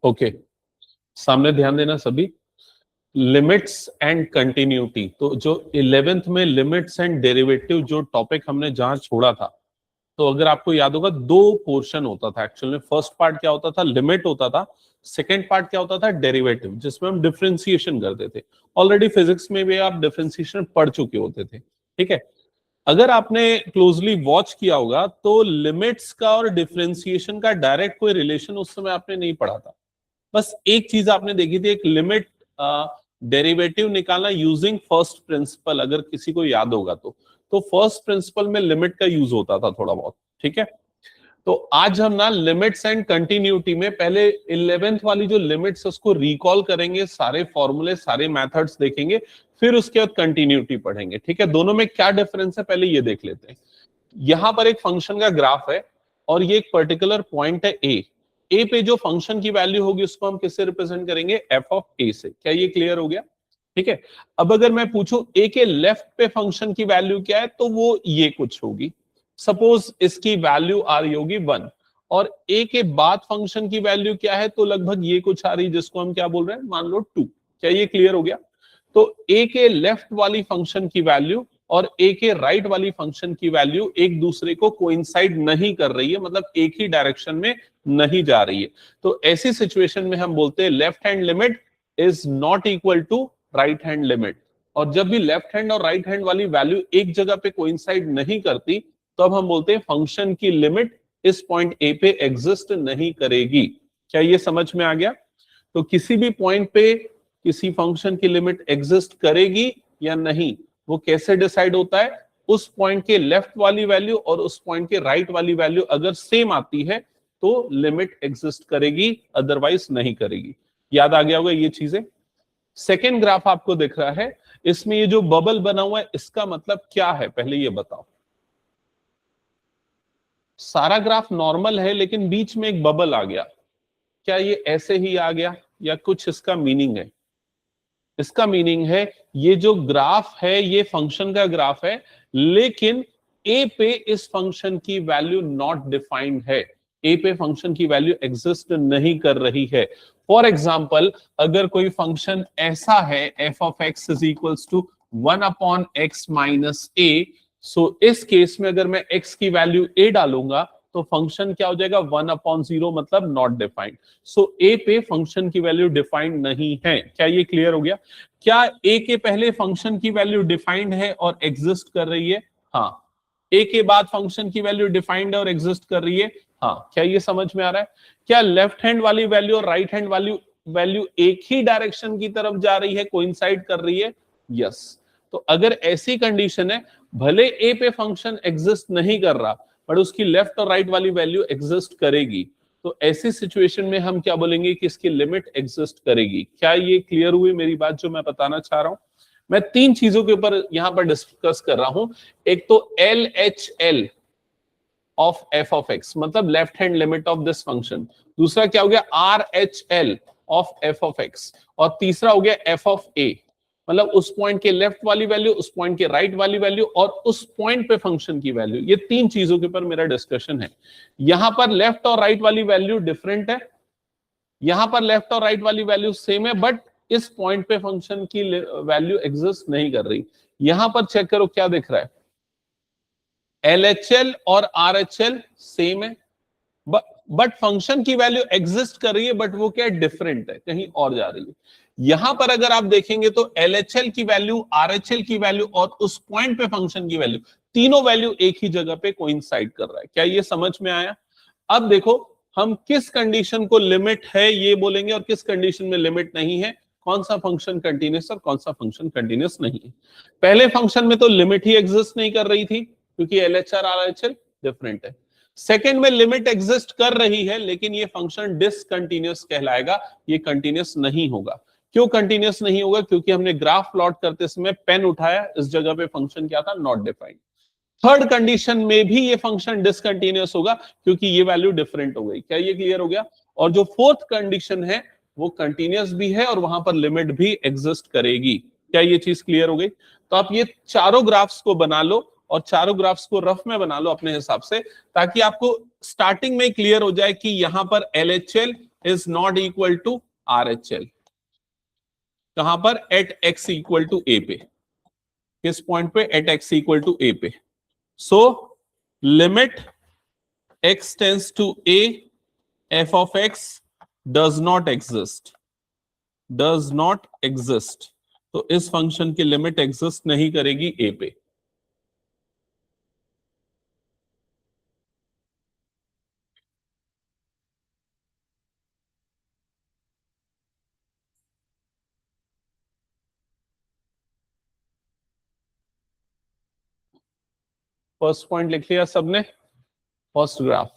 Okay, सामने ध्यान देना सभी। लिमिट्स एंड कंटिन्यूटी, तो जो 11th में लिमिट्स एंड डेरिवेटिव जो टॉपिक हमने जहां छोड़ा था, तो अगर आपको याद होगा दो पोर्शन होता था एक्चुअली में। फर्स्ट पार्ट क्या होता था, लिमिट होता था। सेकेंड पार्ट क्या होता था, डेरिवेटिव, जिसमें हम डिफरेंशिएशन करते थे। ऑलरेडी फिजिक्स में भी आप डिफरेंशिएशन पढ़ चुके होते थे, ठीक है। अगर आपने क्लोजली वॉच किया होगा तो लिमिट्स का और डिफरेंशिएशन का डायरेक्ट कोई रिलेशन उस समय आपने नहीं पढ़ा था। बस एक चीज आपने देखी थी, एक लिमिट डेरिवेटिव निकालना यूजिंग फर्स्ट प्रिंसिपल, अगर किसी को याद होगा तो फर्स्ट प्रिंसिपल में लिमिट का यूज होता था थोड़ा बहुत, ठीक है। तो आज हम ना लिमिट्स एंड कंटिन्यूटी में पहले 11th वाली जो लिमिट्स उसको रिकॉल करेंगे, सारे फॉर्मूले सारे मेथड्स देखेंगे, फिर उसके बाद कंटिन्यूटी पढ़ेंगे, ठीक है। दोनों में क्या डिफरेंस है पहले ये देख लेते हैं। यहां पर एक फंक्शन का ग्राफ है और ये एक पर्टिकुलर पॉइंट है ए पे जो फंक्शन की वैल्यू होगी उसको हम किससे रिप्रेजेंट करेंगे, एफ ऑफ ए से। क्या ये क्लियर हो गया, ठीक है। अब अगर मैं पूछूं ए के लेफ्ट पे फंक्शन की वैल्यू क्या है, तो वो ये कुछ होगी। सपोज इसकी वैल्यू आ रही होगी 1 और ए के बाद फंक्शन की वैल्यू क्या है, तो लगभग ये कुछ आ रही है, जिसको हम क्या बोल रहे हैं, मान लो 2। क्या ये क्लियर हो गया। तो ए के लेफ्ट वाली फंक्शन की वैल्यू और ए के राइट वाली फंक्शन की वैल्यू एक दूसरे को कोइंसाइड नहीं कर रही है, मतलब एक ही डायरेक्शन में नहीं जा रही है। तो ऐसी सिचुएशन में हम बोलते हैं left hand limit is not equal to right hand limit. और जब भी लेफ्ट हैंड और राइट हैंड वाली वैल्यू एक जगह पे कोइंसाइड नहीं करती, तो अब हम बोलते हैं फंक्शन की लिमिट इस पॉइंट ए पे एग्जिस्ट नहीं करेगी। क्या ये समझ में आ गया। तो किसी भी पॉइंट पे किसी फंक्शन की लिमिट एग्जिस्ट करेगी या नहीं, वो कैसे डिसाइड होता है, उस पॉइंट के लेफ्ट वाली वैल्यू और उस पॉइंट के राइट वाली वैल्यू अगर सेम आती है तो लिमिट एग्जिस्ट करेगी, अदरवाइज नहीं करेगी। याद आ गया होगा ये चीजें। सेकेंड ग्राफ आपको दिख रहा है, इसमें ये जो बबल बना हुआ है इसका मतलब क्या है, पहले ये बताओ। सारा ग्राफ नॉर्मल है लेकिन बीच में एक बबल आ गया, क्या ये ऐसे ही आ गया या कुछ इसका मीनिंग है। इसका मीनिंग है ये जो ग्राफ है ये फंक्शन का ग्राफ है, लेकिन ए पे इस फंक्शन की वैल्यू नॉट डिफाइंड है। ए पे फंक्शन की वैल्यू एग्जिस्ट नहीं कर रही है। फॉर एग्जाम्पल, अगर कोई फंक्शन ऐसा है f of x is equals to 1 upon x minus a, so इस केस में अगर मैं x की वैल्यू a डालूंगा तो फंक्शन क्या हो जाएगा, 1/0, मतलब नॉट डिफाइंड। सो a पे फंक्शन की वैल्यू डिफाइंड नहीं है। क्या ये क्लियर हो गया। क्या a के पहले फंक्शन की वैल्यू डिफाइंड है और एग्जिस्ट कर रही है, हाँ। a के बाद फंक्शन की वैल्यू डिफाइंड है और एग्जिस्ट कर रही है, हाँ। क्या ये समझ में आ रहा है। क्या लेफ्ट हैंड वाली वैल्यू और राइट हैंड वैल्यू एक ही डायरेक्शन की तरफ जा रही है, कोइंसाइड कर रही है, यस। तो अगर ऐसी कंडीशन है, भले ए पे फंक्शन एग्जिस्ट नहीं कर रहा बट उसकी लेफ्ट और राइट वाली वैल्यू एग्जिस्ट करेगी, तो ऐसी सिचुएशन में हम क्या बोलेंगे कि इसकी लिमिट एग्जिस्ट करेगी। क्या ये क्लियर हुई मेरी बात जो मैं बताना चाह रहा हूं। मैं तीन चीजों के ऊपर यहां पर डिस्कस कर रहा हूं। एक तो LHL of f of x, मतलब left hand limit of this function. दूसरा क्या हो गया, RHL of f of x. और तीसरा हो गया एफ ऑफ ए, मतलब उस पॉइंट के लेफ्ट वाली वैल्यू, उस पॉइंट के राइट वाली वैल्यू और उस पॉइंट पे फंक्शन की वैल्यू। ये तीन चीजों के ऊपर मेरा डिस्कशन है। यहां पर लेफ्ट और राइट वाली वैल्यू डिफरेंट है, यहां पर लेफ्ट और राइट वाली वैल्यू सेम है, बट इस पॉइंट पे फंक्शन की वैल्यू एग्जिस्ट नहीं कर रही। यहां पर चेक करो क्या दिख रहा है, LHL और RHL सेम है, बट फंक्शन की वैल्यू एग्जिस्ट कर रही है, बट वो क्या डिफरेंट है, कहीं और जा रही है। यहां पर अगर आप देखेंगे तो LHL की वैल्यू, RHL की वैल्यू और उस पॉइंट पे फंक्शन की वैल्यू, तीनों वैल्यू एक ही जगह पे कोइंसाइड कर रहा है। क्या ये समझ में आया। अब देखो हम किस कंडीशन को लिमिट है ये बोलेंगे और किस कंडीशन में लिमिट नहीं है, कौन सा फंक्शन कंटिन्यूअस और कौन सा फंक्शन कंटिन्यूअस नहीं है। पहले फंक्शन में तो लिमिट ही एग्जिस्ट नहीं कर रही थी क्योंकि LHR RHL डिफरेंट है। सेकेंड में लिमिट एग्जिस्ट कर रही है लेकिन ये फंक्शन डिसकंटिन्यूअस कहलाएगा, ये कंटिन्यूअस नहीं होगा। क्यों कंटिन्यूअस नहीं होगा, क्योंकि हमने ग्राफ प्लॉट करते समय पेन उठाया, इस जगह पे फंक्शन क्या था, नॉट डिफाइंड। थर्ड कंडीशन में भी ये फंक्शन डिसकंटिन्यूअस होगा क्योंकि ये वैल्यू डिफरेंट हो गई। क्या ये क्लियर हो गया। और जो फोर्थ कंडीशन है वो कंटिन्यूअस भी है और वहां पर लिमिट भी एग्जिस्ट करेगी। क्या ये चीज क्लियर हो गई। तो आप ये चारों ग्राफ्स को बना लो और चारों ग्राफ्स को रफ में बना लो अपने हिसाब से, ताकि आपको स्टार्टिंग में क्लियर हो जाए कि यहां पर LHL is not equal to RHL। कहां पर? At x equal to a पे। किस पॉइंट पे? At x equal to a पे। So limit x tends to a, f of x does not exist, does not exist। तो इस function की limit exist नहीं करेगी a पे। फर्स्ट पॉइंट लिख लिया सबने? First graph.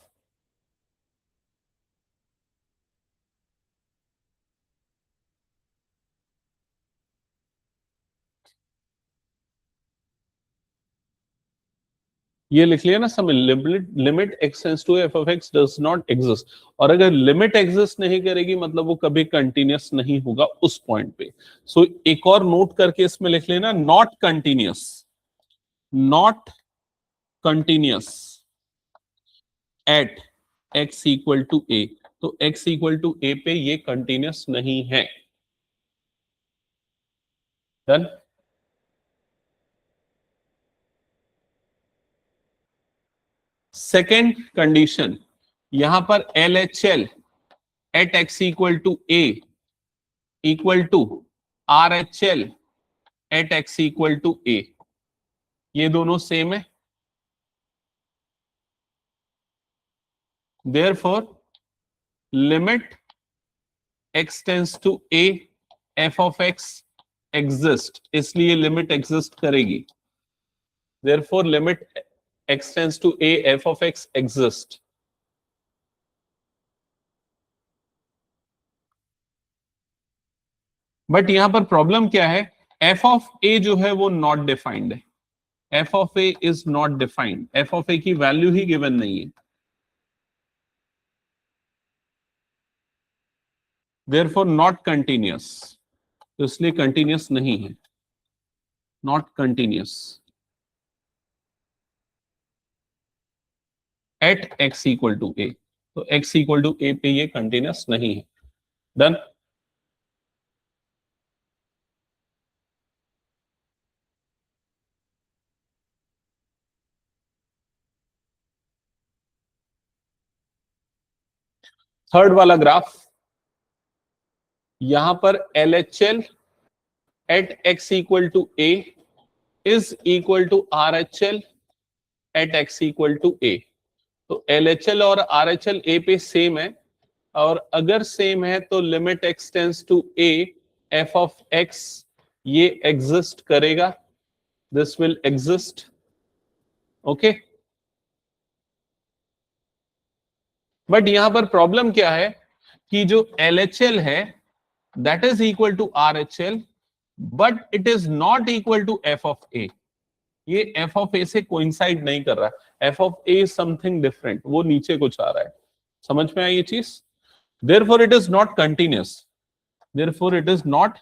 ये लिख लिया ना सब? Limit x tends to f of x does not exist. और अगर लिमिट एग्जिस्ट नहीं करेगी मतलब वो कभी कंटिन्यूअस नहीं होगा उस पॉइंट पे। सो एक और नोट करके इसमें लिख लेना, not continuous, not continuous at x equal to a। तो x इक्वल टू a पे ये कंटिन्यूअस नहीं है। डन। सेकेंड कंडीशन, यहां पर LHL at x equal to a equal to RHL at x equal to a। ये दोनों same है। Therefore limit x tends to a f of x exist, इसलिए लिमिट एग्जिस्ट करेगी। Therefore limit x tends to a f of x exist। But यहां पर problem क्या है? f of a जो है वो नॉट डिफाइंड है। f of a is not defined. f of a की वैल्यू ही गिवन नहीं है। Therefore नॉट कंटिन्यूअस, तो इसलिए कंटिन्यूअस नहीं है, not continuous at x equal to a। तो x इक्वल टू a पे ये कंटिन्यूअस नहीं है। डन। थर्ड वाला ग्राफ, यहां पर LHL at x equal to a is equal to RHL at x equal to a। तो LHL और RHL a पे सेम है, और अगर सेम है तो limit x tends to a f of x ये एग्जिस्ट करेगा। This will exist. Okay. But यहां पर प्रॉब्लम क्या है कि जो LHL है that is equal to RHL, but it is not equal to f of a। ये f ऑफ a से कोइंसाइड नहीं कर रहा है। f of a something different, वो नीचे कुछ आ रहा है। समझ में आई ये चीज? Therefore it is not continuous, therefore it is not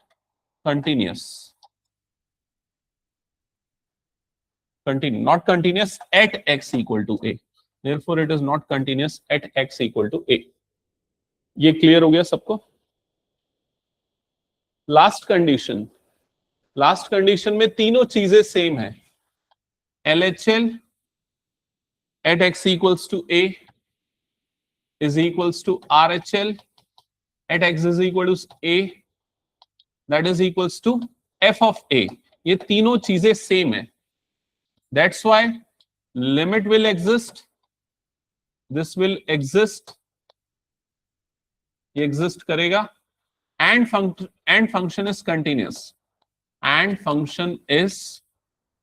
continuous, not continuous at x equal to a। Therefore it is not continuous at x equal to a। ये क्लियर हो गया सबको? लास्ट कंडीशन, लास्ट कंडीशन में तीनों चीजें same है। LHL at x equals to a is equals to RHL at x is equal to a, that is equals to f of a। ये तीनों चीजें सेम है। That's why limit will exist, this will exist, ये exist करेगा, and function is continuous, and function is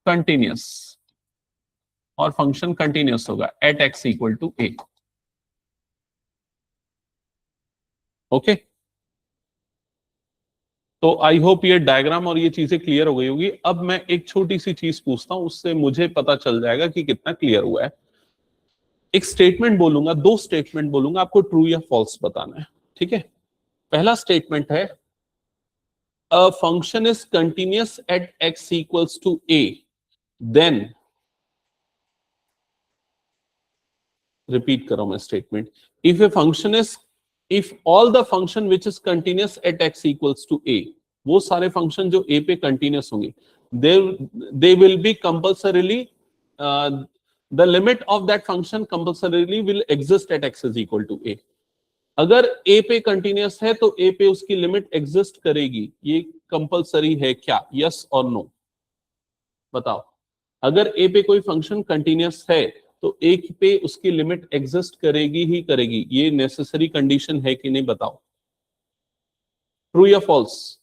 continuous, और function continuous होगा at x equal to a। Okay. तो I hope ये डायग्राम और ये चीजें क्लियर हो गई होगी। अब मैं एक छोटी सी चीज पूछता हूं, उससे मुझे पता चल जाएगा कि कितना क्लियर हुआ है। एक स्टेटमेंट बोलूंगा, दो स्टेटमेंट बोलूंगा, आपको ट्रू या फॉल्स बताना है। ठीक है? पहला स्टेटमेंट है a function is continuous at x equals to a, then repeat कर रहा हूं मैं statement, if a function is if all the function which is continuous at x equals to a, वो सारे फंक्शन जो a पे continuous होंगे, they will be compulsorily the limit of that function compulsorily will exist at x is equal to a. अगर a पे continuous है तो a पे उसकी लिमिट एग्जिस्ट करेगी, ये कंपलसरी है क्या? यस और नो, बताओ। अगर a पे कोई फंक्शन कंटिन्यूअस है तो a पे उसकी लिमिट एग्जिस्ट करेगी ही करेगी, ये नेसेसरी कंडीशन है कि नहीं, बताओ। ट्रू या फॉल्स?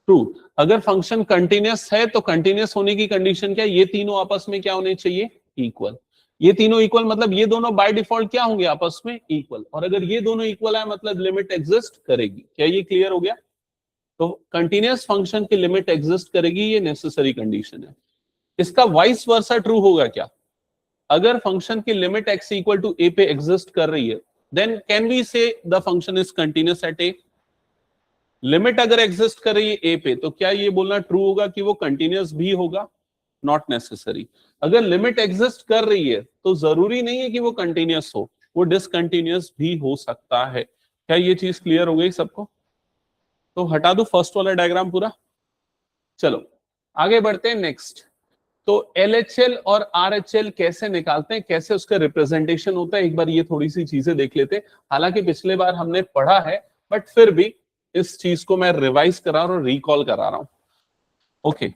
ट्रू। अगर फंक्शन कंटिन्यूअस है तो कंटिन्यूअस होने की कंडीशन क्या है? ये तीनों आपस में क्या होने चाहिए? इक्वल। ये तीनों इक्वल मतलब ये दोनों बाय डिफॉल्ट क्या होंगे? आपस में इक्वल। और अगर ये दोनों इक्वल है मतलब लिमिट एग्जिस्ट करेगी। क्या ये क्लियर हो गया? तो कंटिन्यूअस फंक्शन की लिमिट एग्जिस्ट करेगी, ये नेसेसरी कंडीशन है। इसका वाइस वर्सा ट्रू होगा क्या? अगर फंक्शन की limit x equal to a पे एग्जिस्ट कर रही है, then can we say the function is continuous at a? Limit अगर एग्जिस्ट कर रही है a पे, तो क्या ये बोलना ट्रू होगा कि वो कंटिन्यूअस भी होगा? Not necessary. अगर लिमिट एग्जिस्ट कर रही है तो जरूरी नहीं है कि वो कंटिन्यूअस हो, वो डिसकंटिन्यूअस भी हो सकता है। क्या ये चीज क्लियर हो गई सबको? तो हटा दो फर्स्ट वाला डायग्राम पूरा। चलो आगे बढ़ते हैं नेक्स्ट। तो LHL और RHL कैसे निकालते हैं, कैसे उसका रिप्रेजेंटेशन होता है, एक बार ये थोड़ी सी चीजें देख लेते हैं। हालांकि पिछले बार हमने पढ़ा है, बट फिर भी इस चीज को मैं रिवाइज करा रहा हूं, रिकॉल करा रहा हूं। ओके,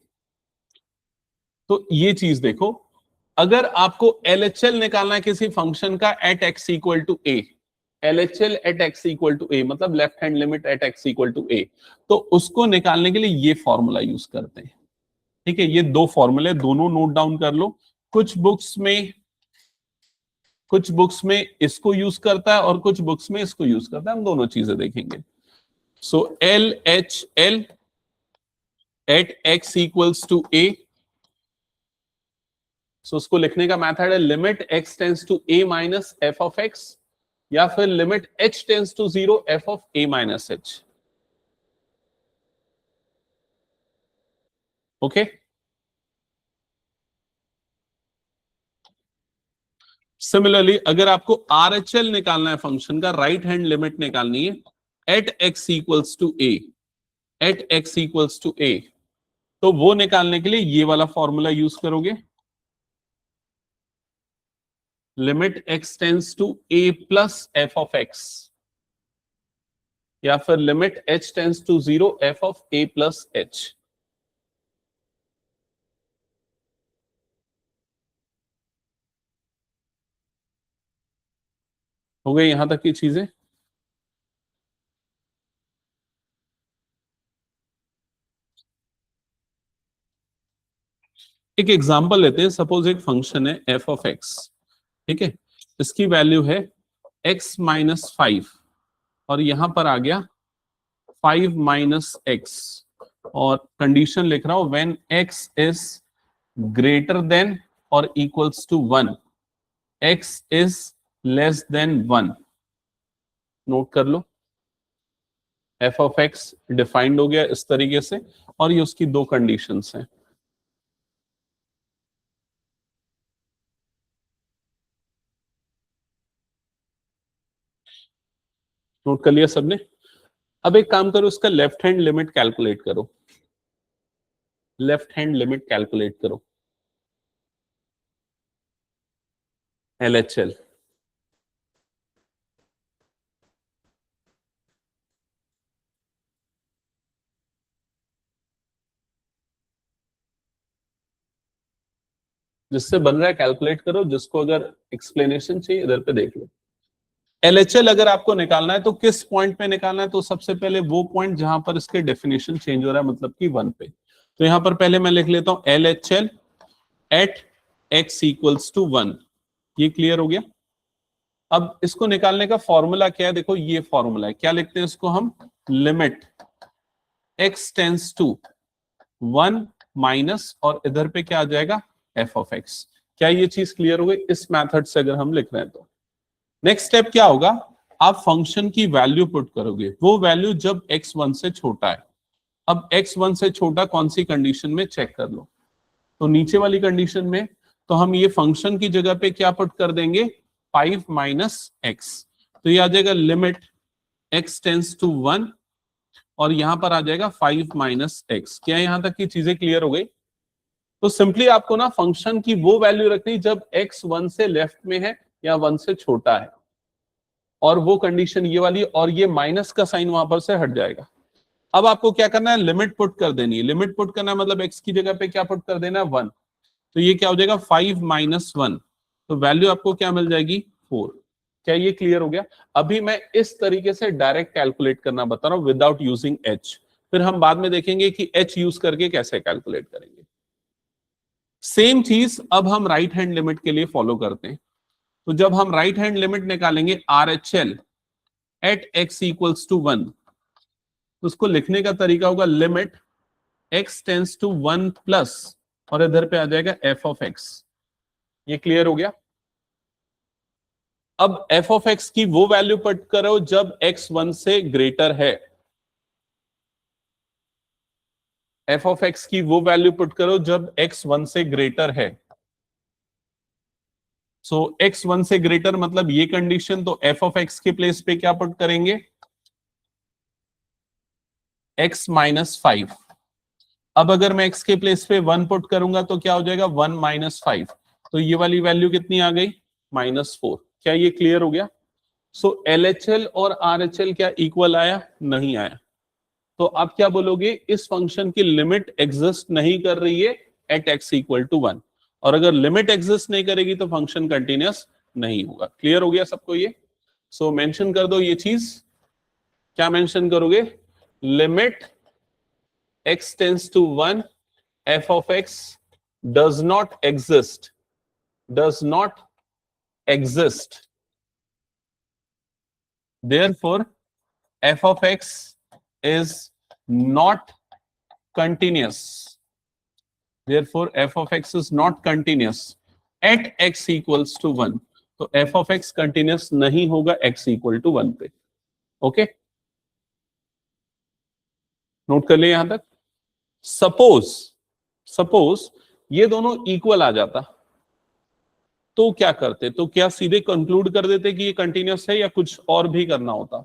तो ये चीज देखो, अगर आपको LHL निकालना है किसी फंक्शन का at x equal to a, LHL at x equal to a मतलब left hand limit at x equal to a, तो उसको निकालने के लिए ये फॉर्मूला यूज करते हैं। ठीक है, ये दो फॉर्मूले दोनों नोट डाउन कर लो। कुछ बुक्स में इसको यूज करता है और कुछ बुक्स में इसको यूज करता है, हम दोनों चीजें देखेंगे। So LHL at x equals to a, so उसको लिखने का मेथड है limit x tends to a minus f of x, या फिर limit h tends to 0 f of a minus h। Okay, similarly अगर आपको RHL निकालना है फंक्शन का, राइट हैंड लिमिट निकालनी है at x equals to a, at x equals to a, तो वो निकालने के लिए ये वाला फॉर्मूला यूज करोगे, limit x tends to a plus f of x, या फिर limit h tends to 0 f of a plus h। हो गई यहां तक की चीजें? एक एग्जांपल लेते हैं। सपोज एक फंक्शन है f ऑफ x, ठीक है, इसकी वैल्यू है x माइनस 5, और यहां पर आ गया 5 माइनस x, और कंडीशन लिख रहा हूं when x is greater than और equals to 1, x is less than 1। Note कर लो, f ऑफ x डिफाइंड हो गया इस तरीके से, और ये उसकी दो कंडीशंस हैं। नोट कर लिया सबने? अब एक काम करो, इसका लेफ्ट हैंड लिमिट कैलकुलेट करो, लेफ्ट हैंड लिमिट कैलकुलेट करो LHL। जिससे बन रहा है कैलकुलेट करो, जिसको अगर एक्सप्लेनेशन चाहिए इधर पे देख लो। LHL अगर आपको निकालना है तो किस पॉइंट पे निकालना है? तो सबसे पहले वो पॉइंट जहां पर इसके डेफिनेशन चेंज हो रहा है, मतलब कि 1 पे। तो यहां पर पहले मैं लिख लेता हूं LHL at x equals to 1। ये क्लियर हो गया? अब इसको निकालने का फॉर्मूला क्या है? देखो ये फॉर्मूला है, क्या लिखते हैं इसको हम? Limit x tends to 1 minus, और इधर पे क्या आ जाएगा? f of x। क्या ये चीज क्लियर हो गई? इस मेथड से अगर हम लिख रहे हैं तो नेक्स्ट स्टेप क्या होगा? आप फंक्शन की वैल्यू पुट करोगे, वो वैल्यू जब x1 से छोटा है। अब x1 से छोटा कौन सी कंडीशन में? चेक कर लो। तो नीचे वाली कंडीशन में तो हम ये फंक्शन की जगह पे क्या पुट कर देंगे? 5 माइनस एक्स। तो ये आ जाएगा लिमिट x टेंस टू 1 और यहां पर आ जाएगा 5 माइनस एक्स। क्या यहां तक की चीजें क्लियर हो गई? तो सिंपली आपको ना फंक्शन की वो वैल्यू रखनी जब x 1 से लेफ्ट में है या 1 से छोटा है, और वो कंडीशन ये वाली, और ये माइनस का साइन वहां पर से हट जाएगा। अब आपको क्या करना है, लिमिट पुट कर देनी है। लिमिट पुट करना है मतलब x की जगह पे क्या पुट कर देना है, 1। तो ये क्या हो जाएगा, 5 माइनस 1, तो वैल्यू आपको क्या मिल जाएगी, 4। क्या ये क्लियर हो गया? अभी मैं इस तरीके से डायरेक्ट कैलकुलेट करना बता रहा हूं विदाउट यूजिंग h, फिर हम बाद में देखेंगे कि h यूज करके कैसे कैलकुलेट करेंगे। सेम चीज अब हम राइट हैंड लिमिट के लिए फॉलो करते हैं। तो जब हम राइट हैंड लिमिट निकालेंगे RHL at x equals to 1, तो उसको लिखने का तरीका होगा limit x tends to 1 plus, और इधर पे आ जाएगा f ऑफ x। ये क्लियर हो गया? अब f ऑफ x की वो वैल्यू पुट करो जब x 1 से ग्रेटर है। f ऑफ x की वो वैल्यू पुट करो जब x 1 से ग्रेटर है। सो x 1 से ग्रेटर मतलब ये कंडीशन, तो f ऑफ x के प्लेस पे क्या पुट करेंगे, x माइनस 5। अब अगर मैं x के प्लेस पे 1 पुट करूंगा तो क्या हो जाएगा, 1 माइनस 5। तो ये वाली वैल्यू कितनी आ गई, -4। क्या ये क्लियर हो गया? सो LHL और RHL क्या इक्वल आया, नहीं आया। तो आप क्या बोलोगे, इस फंक्शन की लिमिट एग्जिस्ट नहीं कर रही है एट x इक्वल टू 1, और अगर लिमिट एग्जिस्ट नहीं करेगी तो फंक्शन कंटिन्यूअस नहीं होगा। क्लियर हो गया सबको ये? सो मेंशन कर दो ये चीज। क्या मेंशन करोगे, limit x tends to 1 f of x does not exist, does not exist, therefore f of x is not continuous, therefore f of x is not continuous at x equals to 1। तो f of x continuous नहीं होगा x equal to 1 पे। Okay, note कर ले यहां तक। Suppose suppose ये दोनों इक्वल आ जाता तो क्या करते, तो क्या सीधे कंक्लूड कर देते कि ये कंटिन्यूस है या कुछ और भी करना होता?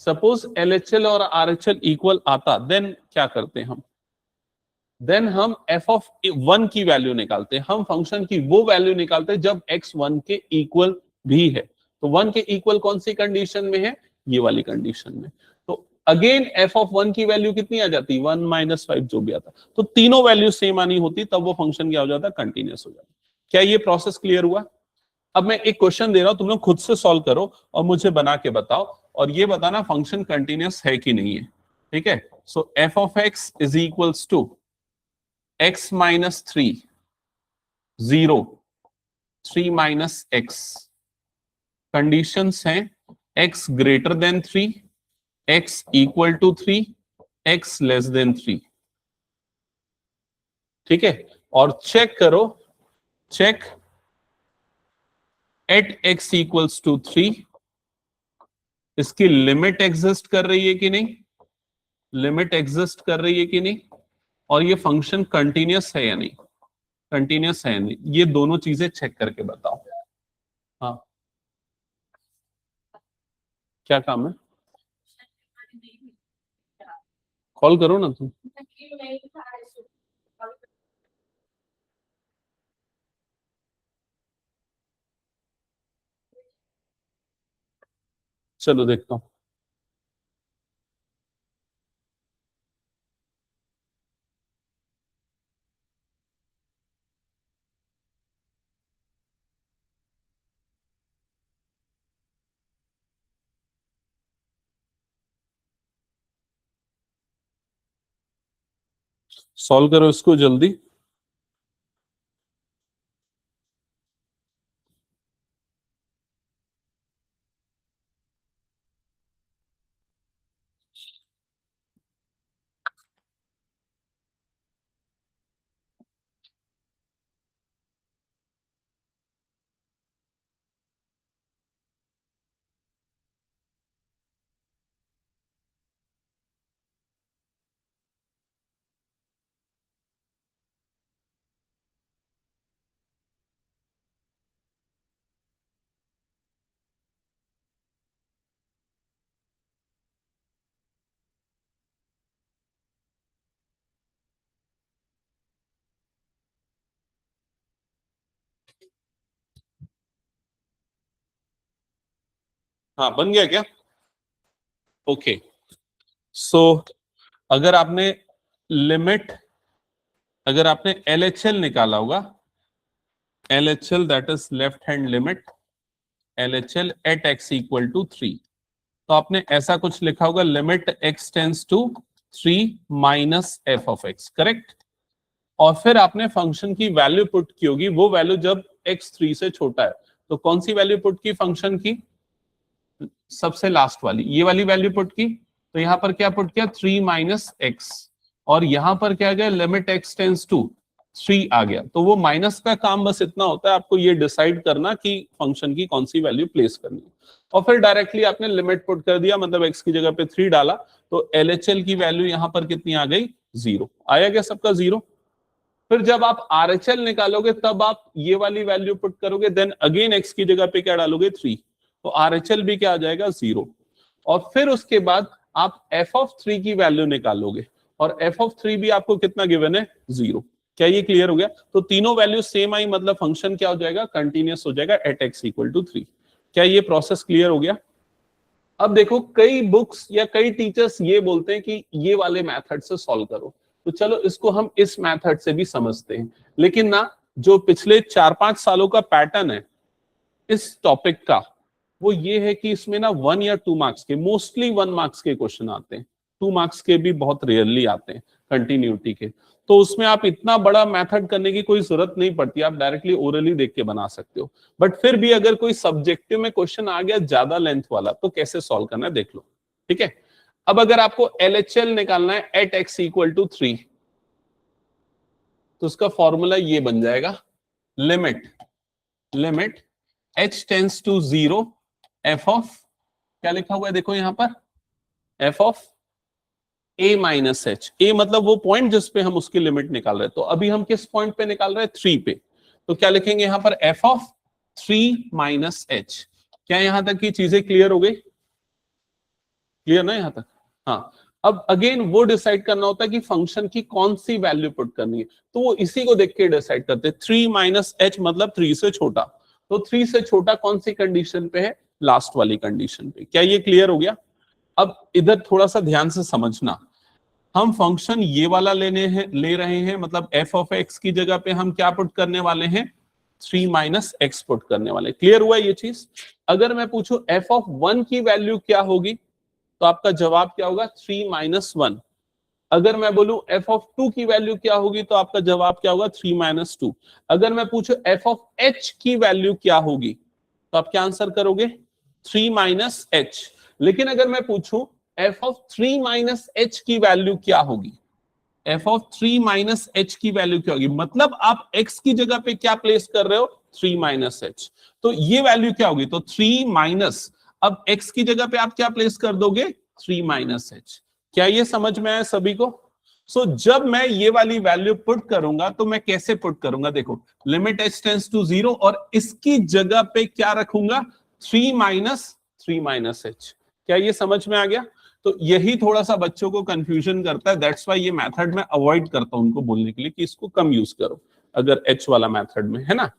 सपोज LHL और RHL इक्वल आता, देन क्या करते हम, देन हम f ऑफ 1 की वैल्यू निकालते हैं। हम फंक्शन की वो वैल्यू निकालते हैं जब x 1 के इक्वल भी है। तो 1 के इक्वल कौन सी कंडीशन में है, ये वाली कंडीशन में। तो अगेन f ऑफ 1 की वैल्यू कितनी आ जाती, 1 माइनस 5 जो भी आता। तो तीनों वैल्यू सेम आनी होती, तब वो फंक्शन क्या हो जाता, कंटिन्यूस हो जाता। क्या ये प्रोसेस क्लियर हुआ? अब मैं एक क्वेश्चन दे रहा हूं, तुम लोग खुद से सॉल्व करो और मुझे बना के बताओ, और ये बताना फंक्शन कंटिन्यूस है कि नहीं है। ठीक है? So f of x is equals to x minus 3, 0, 3 minus x. Conditions हैं x greater than 3, x equal to 3, x less than 3। ठीक है? और चेक करो, check at x equals to 3 इसकी लिमिट एग्जिस्ट कर रही है कि नहीं, लिमिट एग्जिस्ट कर रही है कि नहीं, और ये फंक्शन कंटिन्यूस है या नहीं, कंटिन्यूस है या नहीं, ये दोनों चीजें चेक करके बताओ। हाँ, क्या काम है, कॉल करो ना तुम। चलो देखता हूँ। सॉल्व करो इसको जल्दी। हाँ बन गया क्या? ओके, सो अगर आपने लिमिट, अगर आपने LHL निकाला होगा, LHL that is left hand limit, LHL at x equal to 3, तो आपने ऐसा कुछ लिखा होगा, limit x tends to 3 minus f of x, correct? और फिर आपने फंक्शन की वैल्यू पुट की होगी, वो वैल्यू जब x 3 से छोटा है, तो कौन सी वैल्यू पुट की फंक्शन की? सबसे लास्ट वाली, ये वाली वैल्यू पुट की। तो यहां पर क्या पुट किया? 3 माइनस एक्स, और यहां पर क्या गया? लिमिट x टेंस टू 3 आ गया। तो वो माइनस का काम बस इतना होता है, आपको ये डिसाइड करना कि फंक्शन की कौन सी वैल्यू प्लेस करनी है, और फिर डायरेक्टली आपने लिमिट पुट कर दिया, मतलब x की जगह पे 3 डाला, तो LHL की वैल्यू यहां पर कितनी आ गई? 0 आया क्या सबका? 0। फिर जब आप RHL निकालोगे तब आप ये वाली वैल्यू पुट करोगे, देन अगेन x की जगह पे क्या डालोगे? 3, तो RHL भी क्या आ जाएगा? 0। और फिर उसके बाद आप f ऑफ 3 की वैल्यू निकालोगे, और f ऑफ 3 भी आपको कितना गिवन है? 0। क्या ये क्लियर हो गया? तो तीनों वैल्यू सेम आई, मतलब फंक्शन क्या हो जाएगा? कंटिन्यूअस हो जाएगा एट x इक्वल टू 3। क्या ये प्रोसेस क्लियर हो गया? अब देखो, कई बुक्स या कई टीचर्स ये बोलते हैं कि ये वाले मेथड से सॉल्व करो, तो चलो इसको हम इस मेथड से भी समझते हैं। लेकिन ना, जो पिछले 4-5 सालों का पैटर्न है इस टॉपिक का, वो ये है कि इसमें ना 1 या 2 मार्क्स के, मोस्टली 1 मार्क्स के क्वेश्चन आते हैं, 2 मार्क्स के भी बहुत रेयरली आते हैं कंटिन्यूटी के। तो उसमें आप इतना बड़ा मेथड करने की कोई जरूरत नहीं पड़ती, आप डायरेक्टली ओरली देख के बना सकते हो। बट फिर भी अगर कोई सब्जेक्टिव में क्वेश्चन आ गया ज्यादा लेंथ वाला, तो कैसे सॉल्व करना है देख लो, ठीक है? अब अगर आपको LHL निकालना है एट x इक्वल टू 3, तो उसका फॉर्मूला ये बन जाएगा, limit h tends to 0 f of, क्या लिखा हुआ है देखो यहां पर? f of a minus h, a मतलब वो पॉइंट जिस पे हम उसकी लिमिट निकाल रहे हैं। तो अभी हम किस पॉइंट पे निकाल रहे हैं? 3 पे। तो क्या लिखेंगे यहां पर? f of 3 minus h। क्या यहां तक की चीजें क्लियर हो गई? क्लियर ना यहां तक? हाँ। अब अगेन वो डिसाइड करना होता है कि फंक्शन की कौन सी वैल्यू पुट करनी है, तो वो इसी को देख के डिसाइड करते हैं। 3 माइनस h मतलब 3 से छोटा, तो 3 से छोटा कौन सी कंडीशन पे है? लास्ट वाली कंडीशन पे। क्या ये क्लियर हो गया? अब इधर थोड़ा सा ध्यान से समझना, हम फंक्शन ये वाला ले रहे हैं, मतलब f ऑफ x की जगह पे हम क्या पुट करने वाले हैं? 3 माइनस एक्स पुट करने वाले। क्लियर हुआ ये चीज? अगर मैं पूछूं f ऑफ 1 की वैल्यू क्या होगी, तो आपका जवाब क्या होगा? 3 माइनस 1। अगर मैं बोलूं f ऑफ 2 की वैल्यू क्या होगी, तो आपका जवाब क्या होगा? 3 माइनस 2। अगर मैं पूछूं f ऑफ h की वैल्यू क्या होगी, तो आप क्या आंसर करोगे? 3 माइनस h। लेकिन अगर मैं पूछूं f ऑफ 3 माइनस h की वैल्यू क्या होगी, f ऑफ 3 माइनस h की वैल्यू क्या होगी, मतलब आप x की जगह पे क्या प्लेस कर रहे हो? 3 माइनस h। तो ये वैल्यू क्या होगी? तो 3 माइनस, अब x की जगह पे आप क्या प्लेस कर दोगे? 3 माइनस h। क्या ये समझ में आया सभी को? सो जब मैं ये वाली वैल्यू पुट करूंगा, तो मैं कैसे पुट करूंगा? देखो, लिमिट h टेंस टू 0, और इसकी जगह पे क्या रखूंगा? 3 माइनस h। क्या ये समझ में आ गया? तो यही थोड़ा सा बच्चों को कंफ्यूजन करता है, दैट्स वाई ये मेथड में अवॉइड करता हूं उनको बोलने के लिए कि इसको कम यूज करो अगर h वाला मेथड में, है ना?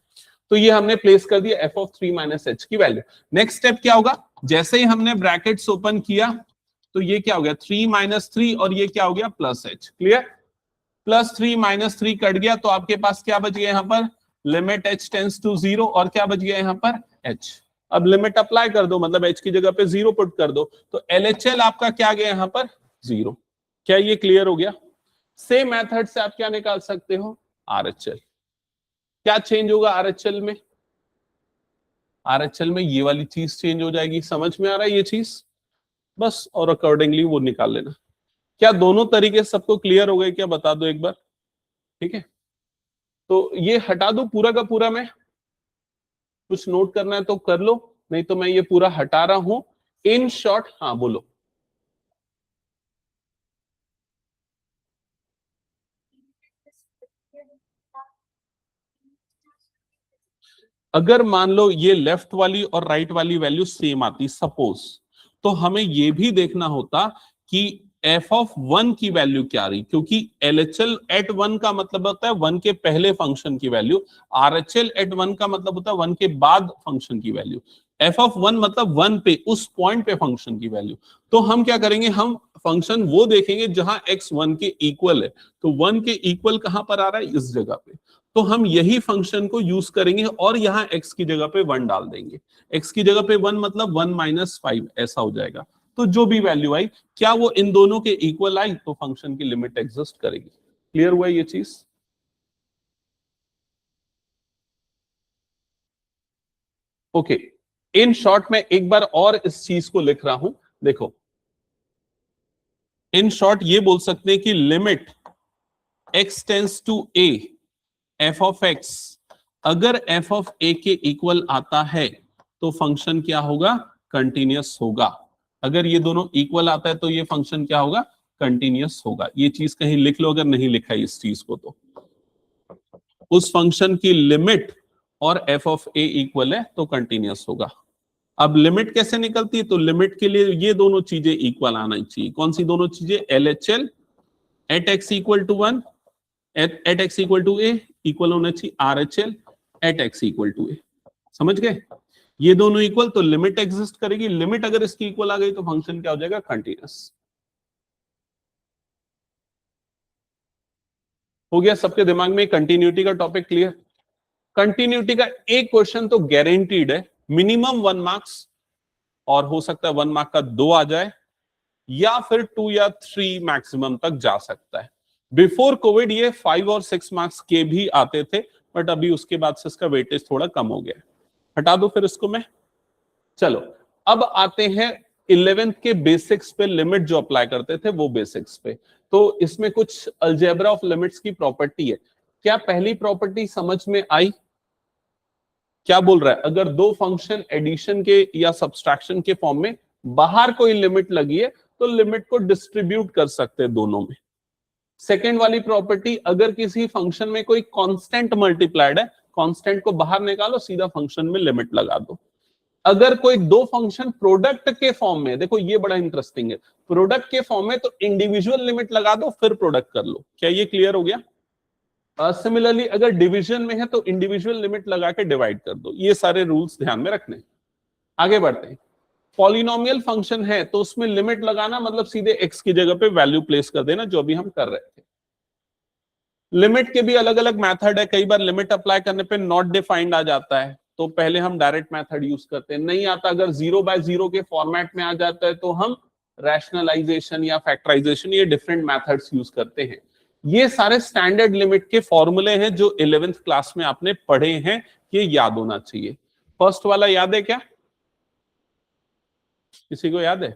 तो ये हमने प्लेस कर दिया f ऑफ 3 माइनस h की वैल्यू। नेक्स्ट स्टेप क्या होगा? जैसे ही हमने ब्रैकेट्स ओपन किया, तो ये क्या हो गया? 3 माइनस 3, और ये क्या हो गया? Plus h। Clear? Plus 3 minus 3 cut गया, तो आपके पास क्या बच गया? यहाँ पर लिमिट h टेंस टू 0, और क्या बच गया यहाँ पर? h। अब लिमिट अप्लाई कर दो, मतलब h की जगह पे 0 पुट कर दो, तो LHL आपका क्या गया यहाँ पर? 0। क्या ये क्लियर हो गया? सेम मेथड से आप क्या निकाल सकते हो? RHL। क्या चेंज होगा RHL में? RHL में ये वाली चीज चेंज हो जाएगी। समझ में आ रहा है ये चीज? बस, और अकॉर्डिंगली वो निकाल लेना। क्या दोनों तरीके सबको क्लियर हो गए? क्या बता दो एक बार, ठीक है? तो ये हटा दो पूरा का पूरा, मैं कुछ नोट करना है तो कर लो, नहीं तो मैं ये पूरा हटा रहा हूं। इन शॉर्ट, हाँ बोलो। अगर मान लो ये लेफ्ट वाली और राइट वाली वैल्यू सेम आती सपोज, तो हमें ये भी देखना होता कि f ऑफ 1 की वैल्यू क्या आ रही, क्योंकि LHL एट 1 का मतलब होता है 1 के पहले फंक्शन की वैल्यू, RHL एट 1 का मतलब होता है 1 के बाद फंक्शन की वैल्यू। एफ ऑफ वन मतलब वन पे, उस पॉइंट पे फंक्शन की वैल्यू। तो हम क्या करेंगे, हम फंक्शन वो देखेंगे जहां एक्स वन के इक्वल है। तो वन के इक्वल कहां पर आ रहा है, इस जगह पे। तो हम यही फंक्शन को यूज करेंगे और यहाँ एक्स की जगह पे वन डाल देंगे। एक्स की जगह पे वन मतलब 1 - 5 ऐसा हो जाएगा। तो जो भी वैल्यू आई, क्या वो इन दोनों के इक्वल आई, तो फंक्शन की लिमिट एग्जिस्ट करेगी। क्लियर हुआ ये चीज? ओके, इन शॉर्ट में एक बार और इस चीज को लिख रहा हूं, देखो। इन शॉर्ट ये बोल सकते हैं कि limit x tends to a f of x, अगर एफ ऑफ ए के इक्वल आता है तो फंक्शन क्या होगा, कंटिन्यूअस होगा। अगर ये दोनों इक्वल आता है तो ये फंक्शन क्या होगा, कंटिन्यूअस होगा। ये चीज कहीं लिख लो अगर नहीं लिखा है इस चीज को तो। उस फंक्शन की लिमिट और एफ ऑफ ए इक्वल है तो कंटिन्यूअस होगा। अब लिमिट कैसे निकलती है, तो लिमिट के लिए ये दोनों चीजें इक्वल आना चाहिए। कौन सी दोनों चीजें, L H L at x equal to one, at x equal to a equal होना चाहिए R H L at x equal to a. समझ गए? ये दोनों इक्वल तो लिमिट एग्जिस्ट करेगी। लिमिट अगर इसकी इक्वल आ गई तो फंक्शन क्या हो जाएगा, कंटिन्यूअस। हो गया सबके दिमाग में कंटिन्यूटी का टॉपिक क्लियर? कंटिन्यूटी का एक क्वेश्चन तो गारंटीड है, मिनिमम 1 मार्क्स, और हो सकता है 1 मार्क का 2 आ जाए, या फिर 2 या 3 मैक्सिमम तक जा सकता है। बिफोर कोविड ये 5 और 6 मार्क्स के भी आते थे, बट अभी उसके बाद से इसका वेटेज थोड़ा कम हो गया। हटा दो फिर इसको मैं। चलो अब आते हैं 11th के बेसिक्स पे, लिमिट जो अप्लाई करते थे वो बेसिक्स पे। तो इसमें कुछ अलजेब्रा ऑफ लिमिट्स की प्रॉपर्टी है। क्या पहली प्रॉपर्टी समझ में आई? क्या बोल रहा है, अगर दो फंक्शन एडिशन के या सब्सट्रैक्शन के फॉर्म में बाहर कोई लिमिट लगी है तो लिमिट को डिस्ट्रीब्यूट कर सकते हैं दोनों में। सेकेंड वाली प्रॉपर्टी, अगर किसी फंक्शन में कोई कांस्टेंट मल्टीप्लाइड है, कांस्टेंट को बाहर निकालो, सीधा फंक्शन में लिमिट लगा दो। अगर कोई दो फंक्शन प्रोडक्ट के फॉर्म में, देखो ये बड़ा इंटरेस्टिंग है, प्रोडक्ट के फॉर्म में तो इंडिविजुअल लिमिट लगा दो फिर प्रोडक्ट कर लो। क्या ये क्लियर हो गया? सिमिलरली अगर डिवीजन में है तो इंडिविजुअल लिमिट लगा के डिवाइड कर दो। ये सारे रूल्स ध्यान में रखने। आगे बढ़ते हैं। पॉलिनोमियल फंक्शन है तो उसमें लिमिट लगाना मतलब सीधे एक्स की जगह पे वैल्यू प्लेस कर देना, जो भी हम कर रहे थे। लिमिट के भी अलग अलग मेथड है। कई बार लिमिट अप्लाई करने पे नॉट डिफाइंड आ जाता है, तो पहले हम डायरेक्ट मेथड यूज करते हैं। नहीं आता, अगर 0/0 के फॉर्मेट में आ जाता है तो हम रैशनलाइजेशन या फैक्टराइजेशन, ये डिफरेंट मेथड्स यूज करते हैं। ये सारे स्टैंडर्ड लिमिट के फॉर्मूले हैं जो 11th क्लास में आपने पढ़े हैं, ये याद होना चाहिए। फर्स्ट वाला याद है क्या, किसी को याद है?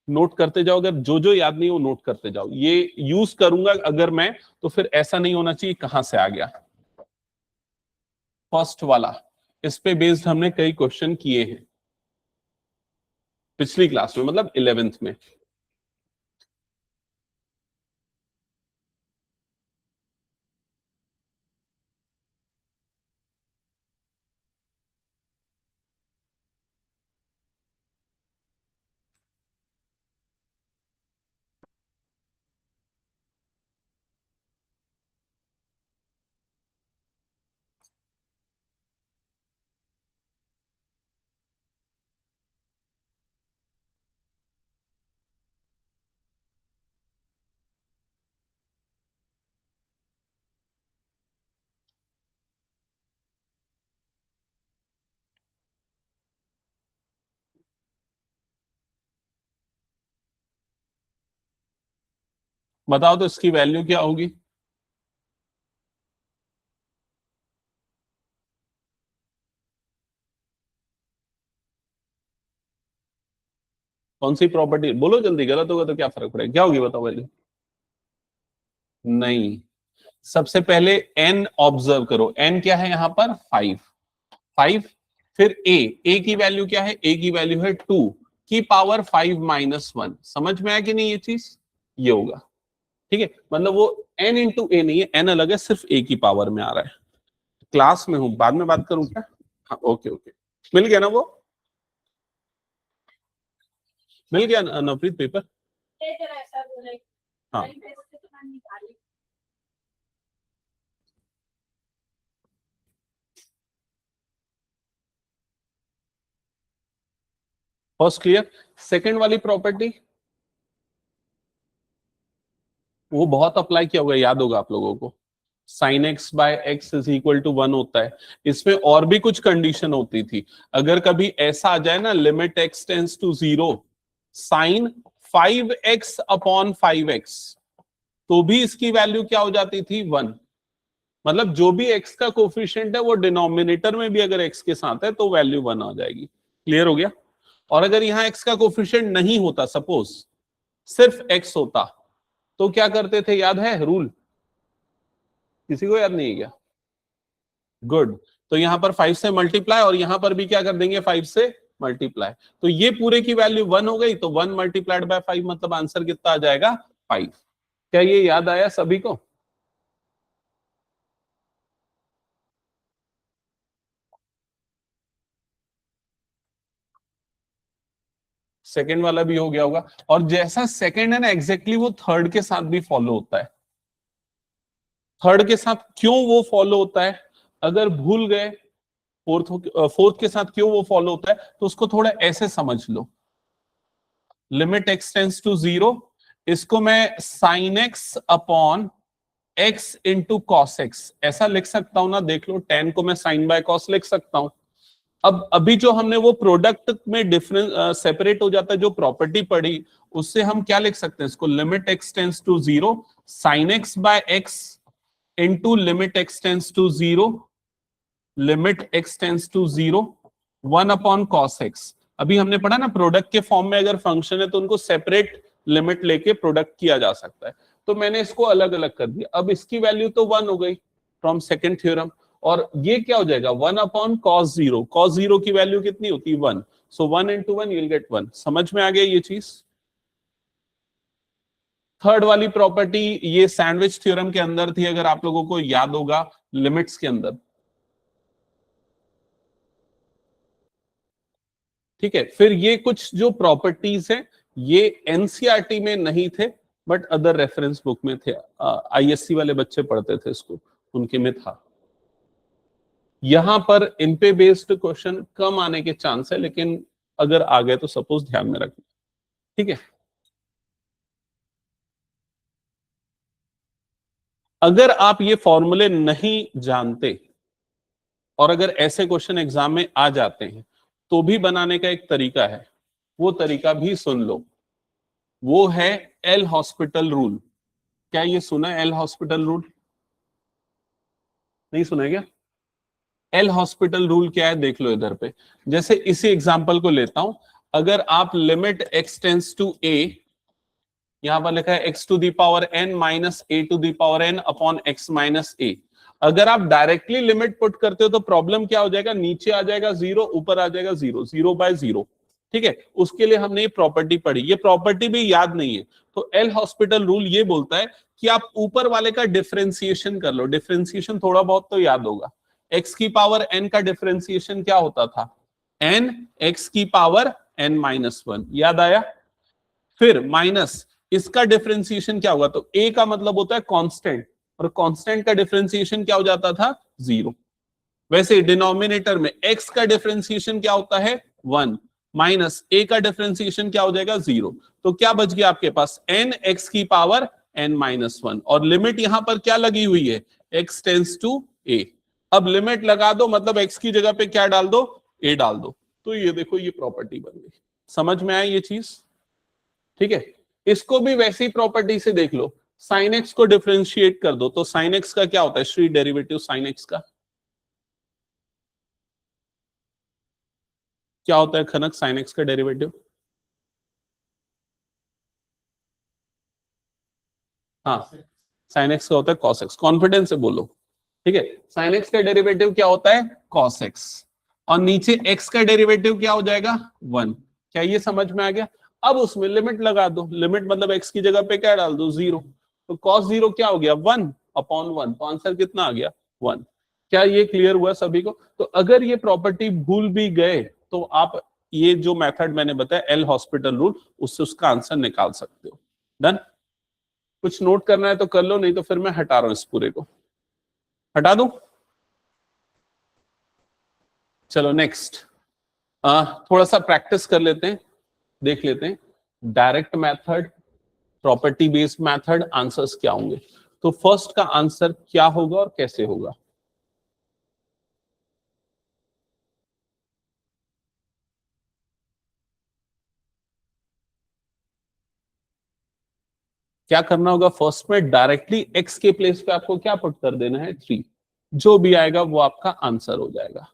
नोट करते जाओ, अगर जो जो याद नहीं हो नोट करते जाओ। ये यूज करूंगा अगर मैं, तो फिर ऐसा नहीं होना चाहिए कहां से आ गया। फर्स्ट वाला, इस पे बेस्ड हमने कई क्वेश्चन किए हैं पिछली क्लास में, मतलब 11th में। बताओ तो इसकी वैल्यू क्या होगी? कौन सी प्रॉपर्टी बोलो जल्दी, गलत होगा तो क्या फर्क पड़ेगा, क्या होगी बताओ वैल्यू? नहीं, सबसे पहले एन ऑब्जर्व करो। एन क्या है यहाँ पर, 5। 5, फिर ए की वैल्यू क्या है, ए की वैल्यू है 2 की पावर 5 - 1। समझ में आया कि नहीं ये चीज? ये होगा, ठीक है। मतलब वो एन इंटू ए नहीं है, एन अलग है, सिर्फ ए की पावर में आ रहा है। क्लास में हूं, बाद में बात करूं क्या? हाँ ओके ओके, मिल गया ना वो? मिल गया नवप्रीत पेपर? हाँ फर्स्ट क्लियर। सेकंड वाली प्रॉपर्टी वो बहुत अप्लाई किया होगा, याद होगा आप लोगों को, sine x by x is equal to 1 होता है। इसमें और भी कुछ कंडीशन होती थी। अगर कभी ऐसा आ जाए ना, limit x tends to 0 sine 5x upon 5x, तो भी इसकी वैल्यू क्या हो जाती थी 1। मतलब जो भी x का कोफिशिएंट है वो डिनोमिनेटर में भी अगर x के साथ है तो वैल्यू 1 आ जाएगी। क्लियर हो गया। और अगर यहां x का कोफिशिएंट नहीं होता, सपोज सिर्फ x होता, तो क्या करते थे, याद है रूल? किसी को याद नहीं है क्या? गुड। तो यहां पर 5 से मल्टीप्लाई और यहां पर भी क्या कर देंगे, 5 से मल्टीप्लाई। तो ये पूरे की वैल्यू 1 हो गई, तो 1 मल्टीप्लाइड बाय 5 मतलब आंसर कितना आ जाएगा, 5। क्या ये याद आया सभी को? सेकंड वाला भी हो गया होगा। और जैसा सेकंड है ना, एग्जैक्टली वो थर्ड के साथ भी फॉलो होता है। थर्ड के साथ क्यों वो फॉलो होता है, अगर भूल गए फोर्थ के साथ क्यों वो फॉलो होता है, तो उसको थोड़ा ऐसे समझ लो। लिमिट एक्स टेंस टू 0, इसको मैं sine x upon x into cos x ऐसा लिख सकता हूं ना, देख लो, टेन को मैं साइन बाय कॉस लिख सकता हूं। अब अभी जो हमने वो प्रोडक्ट में डिफरेंस सेपरेट हो जाता है, जो प्रॉपर्टी पढ़ी, उससे हम क्या लिख सकते हैं इसको, limit x tends to 0 sine x by x into limit x tends to 0 limit x tends to 0 1 upon cos x. अभी हमने पढ़ा ना, प्रोडक्ट के फॉर्म में अगर फंक्शन है तो उनको सेपरेट लिमिट लेके प्रोडक्ट किया जा सकता है। तो मैंने इसको अलग अलग कर दिया। अब इसकी वैल्यू तो 1 हो गई फ्रॉम सेकंड थ्योरम, और ये क्या हो जाएगा 1 अपॉन कॉस 0। कॉस 0 की वैल्यू कितनी होती है 1, सो 1 इंटू 1 यू विल गेट 1। समझ में आ गया ये चीज? थर्ड वाली प्रॉपर्टी ये सैंडविच थ्योरम के अंदर थी, अगर आप लोगों को याद होगा, लिमिट्स के अंदर। ठीक है, फिर ये कुछ जो प्रॉपर्टीज है ये एनसीईआरटी में नहीं थे, बट अदर रेफरेंस बुक में थे। आईएससी वाले बच्चे पढ़ते थे इसको, उनके में था। यहां पर इन पे बेस्ड क्वेश्चन कम आने के चांस है, लेकिन अगर आ गए तो सपोज ध्यान में रखना। ठीक है, अगर आप ये फॉर्मूले नहीं जानते और अगर ऐसे क्वेश्चन एग्जाम में आ जाते हैं, तो भी बनाने का एक तरीका है, वो तरीका भी सुन लो। वो है एल हॉस्पिटल रूल। क्या ये सुना है एल हॉस्पिटल रूल? नहीं सुना है क्या? एल हॉस्पिटल रूल क्या है, देख लो इधर पे। जैसे इसी एग्जांपल को लेता हूं, अगर आप limit x tends to a, यहां पर लिखा है x to the power n minus a to the power n upon x minus a. अगर आप डायरेक्टली लिमिट पुट करते हो तो प्रॉब्लम क्या हो जाएगा, नीचे आ जाएगा 0, ऊपर आ जाएगा 0, 0 बाय 0। ठीक है, उसके लिए हमने ये प्रॉपर्टी पढ़ी, ये प्रॉपर्टी भी याद नहीं है। तो एल हॉस्पिटल रूल ये बोलता है कि आप ऊपर वाले का डिफरेंशिएशन कर लो। डिफरेंशिएशन थोड़ा बहुत तो याद होगा, एक्स की पावर एन का डिफरेंशिएशन क्या होता था, एन एक्स की पावर एन माइनस 1, याद आया? फिर माइनस इसका डिफरेंशिएशन क्या होगा, तो ए का मतलब होता है कांस्टेंट, और कांस्टेंट का डिफरेंशिएशन क्या हो जाता था 0। वैसे डिनोमिनेटर में x का डिफरेंशिएशन क्या होता है 1, माइनस a का डिफरेंशिएशन क्या हो जाएगा 0। तो क्या बच गया आपके पास, n x की पावर n माइनस 1, और लिमिट यहां पर क्या लगी हुई है, x टेंस टू a। अब लिमिट लगा दो, मतलब x की जगह पे क्या डाल दो, a डाल दो। तो ये देखो ये प्रॉपर्टी बन गई। समझ में आया ये चीज? ठीक है, इसको भी वैसी प्रॉपर्टी से देख लो, साइन एक्स को डिफरेंशिएट कर दो, तो साइन एक्स का क्या होता है, श्री डेरिवेटिव साइन एक्स का क्या होता है खनक, साइन एक्स का डेरिवेटिव? हाँ, साइन एक्स का होता है कॉस एक्स। कॉन्फिडेंस से बोलो। ठीक है, साइन एक्स का डेरिवेटिव क्या होता है कॉस एक्स, और नीचे एक्स का डेरिवेटिव क्या हो जाएगा 1। क्या ये समझ में आ गया? अब उसमें लिमिट लगा दो, लिमिट मतलब एक्स की जगह पे क्या डाल दो 0, तो कॉस 0 क्या हो गया 1 अपॉन 1, तो आंसर कितना आ गया 1। क्या ये क्लियर हुआ सभी को? तो अगर ये प्रॉपर्टी भूल भी गए तो आप ये जो मेथड मैंने बताया एल हॉस्पिटल रूल, उससे उसका आंसर निकाल सकते हो। डन? कुछ नोट करना है तो कर लो, नहीं तो फिर मैं हटा रहा हूं, इस पूरे को हटा दूं। चलो नेक्स्ट, थोड़ा सा प्रैक्टिस कर लेते हैं। देख लेते हैं direct method, property based method, answers क्या होंगे। तो फर्स्ट का आंसर क्या होगा और कैसे होगा? क्या करना होगा फर्स्ट में, डायरेक्टली x के प्लेस पे आपको क्या पुट कर देना है, 3। जो भी आएगा वो आपका आंसर हो जाएगा।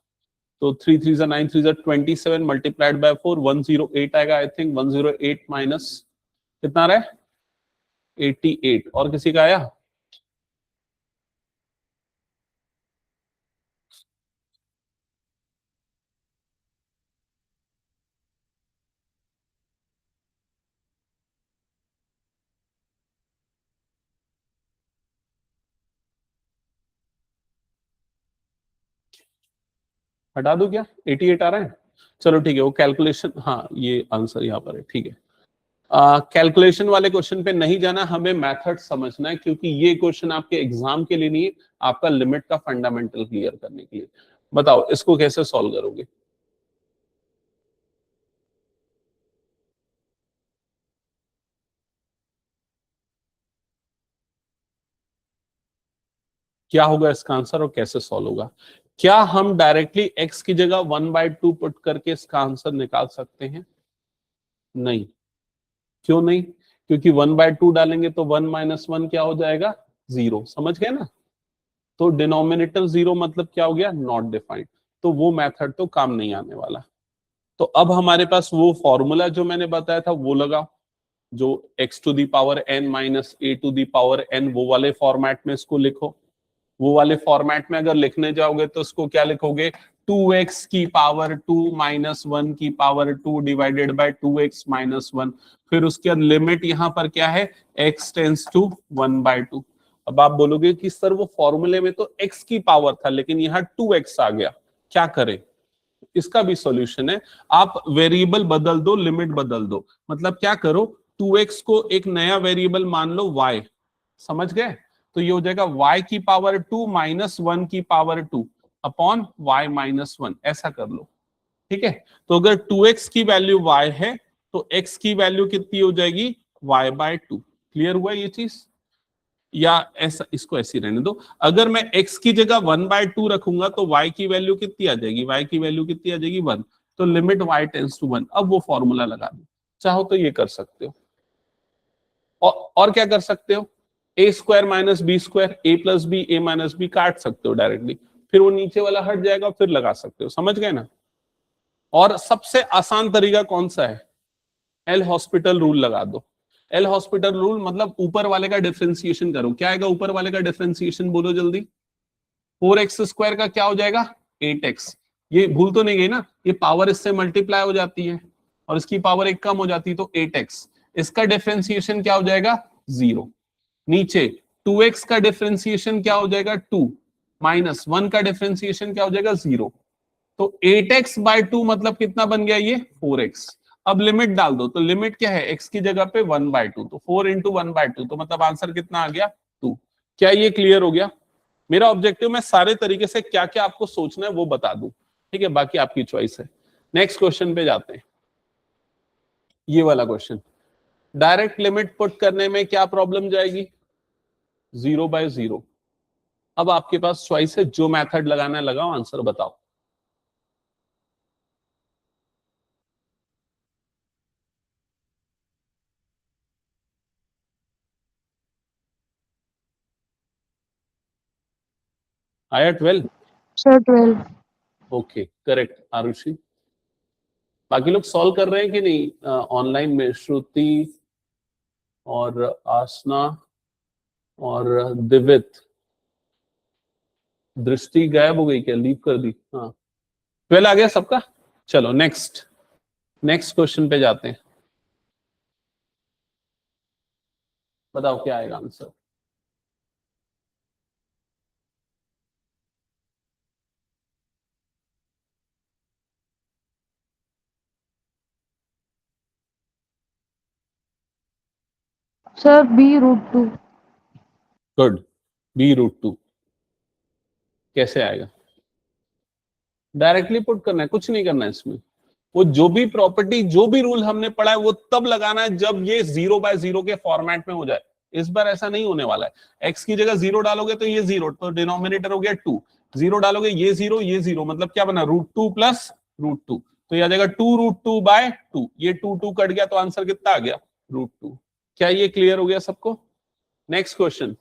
तो 3 3 9 3 27 मल्टीप्लाइड बाय 4 108 आएगा। आई थिंक 108 माइनस कितना रहा है, 88। और किसी का आया? हटा दो क्या, 88 आ रहा है? चलो ठीक है, वो कैलकुलेशन, हाँ ये आंसर यहाँ पर है, ठीक है। कैलकुलेशन वाले क्वेश्चन पे नहीं जाना, हमें मेथड समझना है, क्योंकि ये क्वेश्चन आपके एग्जाम के लिए नहीं है, आपका लिमिट का फंडामेंटल क्लियर करने के लिए। बताओ इसको कैसे सॉल्व करोगे? क्या होगा इसका आंसर और कैसे सॉल्व होगा? क्या हम डायरेक्टली x की जगह 1/2 पुट करके इसका आंसर निकाल सकते हैं? नहीं। क्यों नहीं? क्योंकि 1/2 डालेंगे तो 1 माइनस 1 क्या हो जाएगा, 0। समझ गए ना? तो डिनोमिनेटर 0 मतलब क्या हो गया, नॉट डिफाइंड। तो वो मेथड तो काम नहीं आने वाला। तो अब हमारे पास वो फॉर्मूला जो मैंने बताया था वो लगा, जो x to the power n minus a to the power n, वो वाले फॉर्मेट में इसको लिखो। वो वाले फॉर्मेट में अगर लिखने जाओगे तो उसको क्या लिखोगे, 2x की पावर 2 माइनस 1 की power 2 divided by 2x minus 1। फिर उसके बाद लिमिट यहाँ पर क्या है, x टेंस टू 1/2। अब आप बोलोगे कि सर वो फॉर्मूले में तो x की पावर था लेकिन यहाँ 2x आ गया, क्या करें? इसका भी सॉल्यूशन है। आप वेरिएबल बदल दो, लिमिट बदल दो। मतलब क्या करो, 2x को एक नया वेरिएबल मान लो y। समझ गए? तो ये हो जाएगा y की पावर 2 माइनस 1 की पावर 2 अपॉन y माइनस 1, ऐसा कर लो। ठीक है? तो अगर 2x की वैल्यू y है तो x की वैल्यू कितनी हो जाएगी, y/2। क्लियर हुआ ये चीज? या ऐसा, इसको ऐसे ही रहने दो। अगर मैं x की जगह 1/2 रखूंगा तो y की वैल्यू कितनी आ जाएगी, y की वैल्यू कितनी आ जाएगी, 1। तो लिमिट y टेंस टू 1। अब वो फॉर्मूला लगा दो। चाहो तो ये कर सकते हो। और क्या कर सकते हो, ए स्क्वायर माइनस बी स्क्वायर, ए प्लस बी, ए माइनस बी काट सकते हो डायरेक्टली। फिर वो नीचे वाला हट जाएगा, फिर लगा सकते हो। समझ गए ना? और सबसे आसान तरीका कौन सा है, एल हॉस्पिटल रूल लगा दो। एल हॉस्पिटल रूल मतलब ऊपर वाले का डिफरेंशिएशन करो। क्या आएगा ऊपर वाले का डिफरेंशिएशन, बोलो जल्दी। 4x² का क्या हो जाएगा, 8x। ये भूल तो नहीं गई ना, ये पावर इससे मल्टीप्लाई हो जाती है और इसकी पावर एक कम हो जाती है, तो 8x। इसका डिफरेंशिएशन क्या हो जाएगा, 0। नीचे 2x का डिफरेंशिएशन क्या हो जाएगा, 2 माइनस 1 का डिफरेंशिएशन क्या हो जाएगा, 0। तो 8x/2 मतलब कितना बन गया, ये 4x। अब लिमिट डाल दो, तो लिमिट क्या है, x की जगह पे 1/2, तो 4 इंटू 1/2, तो मतलब आंसर कितना आ गया, 2। क्या ये क्लियर हो गया? मेरा ऑब्जेक्टिव मैं सारे तरीके से क्या क्या आपको सोचना है वो बता दूं। ठीक है, बाकी आपकी चॉइस है। नेक्स्ट क्वेश्चन पे जाते हैं। ये वाला क्वेश्चन, डायरेक्ट लिमिट पुट करने में क्या प्रॉब्लम जाएगी, 0/0। अब आपके पास चॉइस है, जो मेथड लगाना है लगाओ, आंसर बताओ। आया 12? सर 12। Okay correct Arushi. बाकी लोग सॉल्व कर रहे हैं कि नहीं ऑनलाइन में, श्रुति और आसना और दिवित। दृष्टि गायब हो गई क्या, लीव कर दी? हाँ 12 आ गया सबका। चलो नेक्स्ट, नेक्स्ट क्वेश्चन पे जाते हैं। बताओ क्या आएगा answer. Sir B√2। Good, B√2। कैसे आएगा? डायरेक्टली पुट करना है, कुछ नहीं करना है इसमें। वो जो भी प्रॉपर्टी, जो भी रूल हमने पढ़ा है वो तब लगाना है जब ये 0/0 के फॉर्मेट में हो जाए। इस बार ऐसा नहीं होने वाला है। x की जगह 0 डालोगे तो ये 0, तो डिनोमिनेटर हो गया 2, 0 डालोगे ये 0, ये 0, मतलब क्या बना, √2 + √2, तो ये आ जाएगा 2√2/2, ये 2 कट गया तो आंसर कितना आ गया, √2। क्या ये क्लियर हो गया सबको? Next question.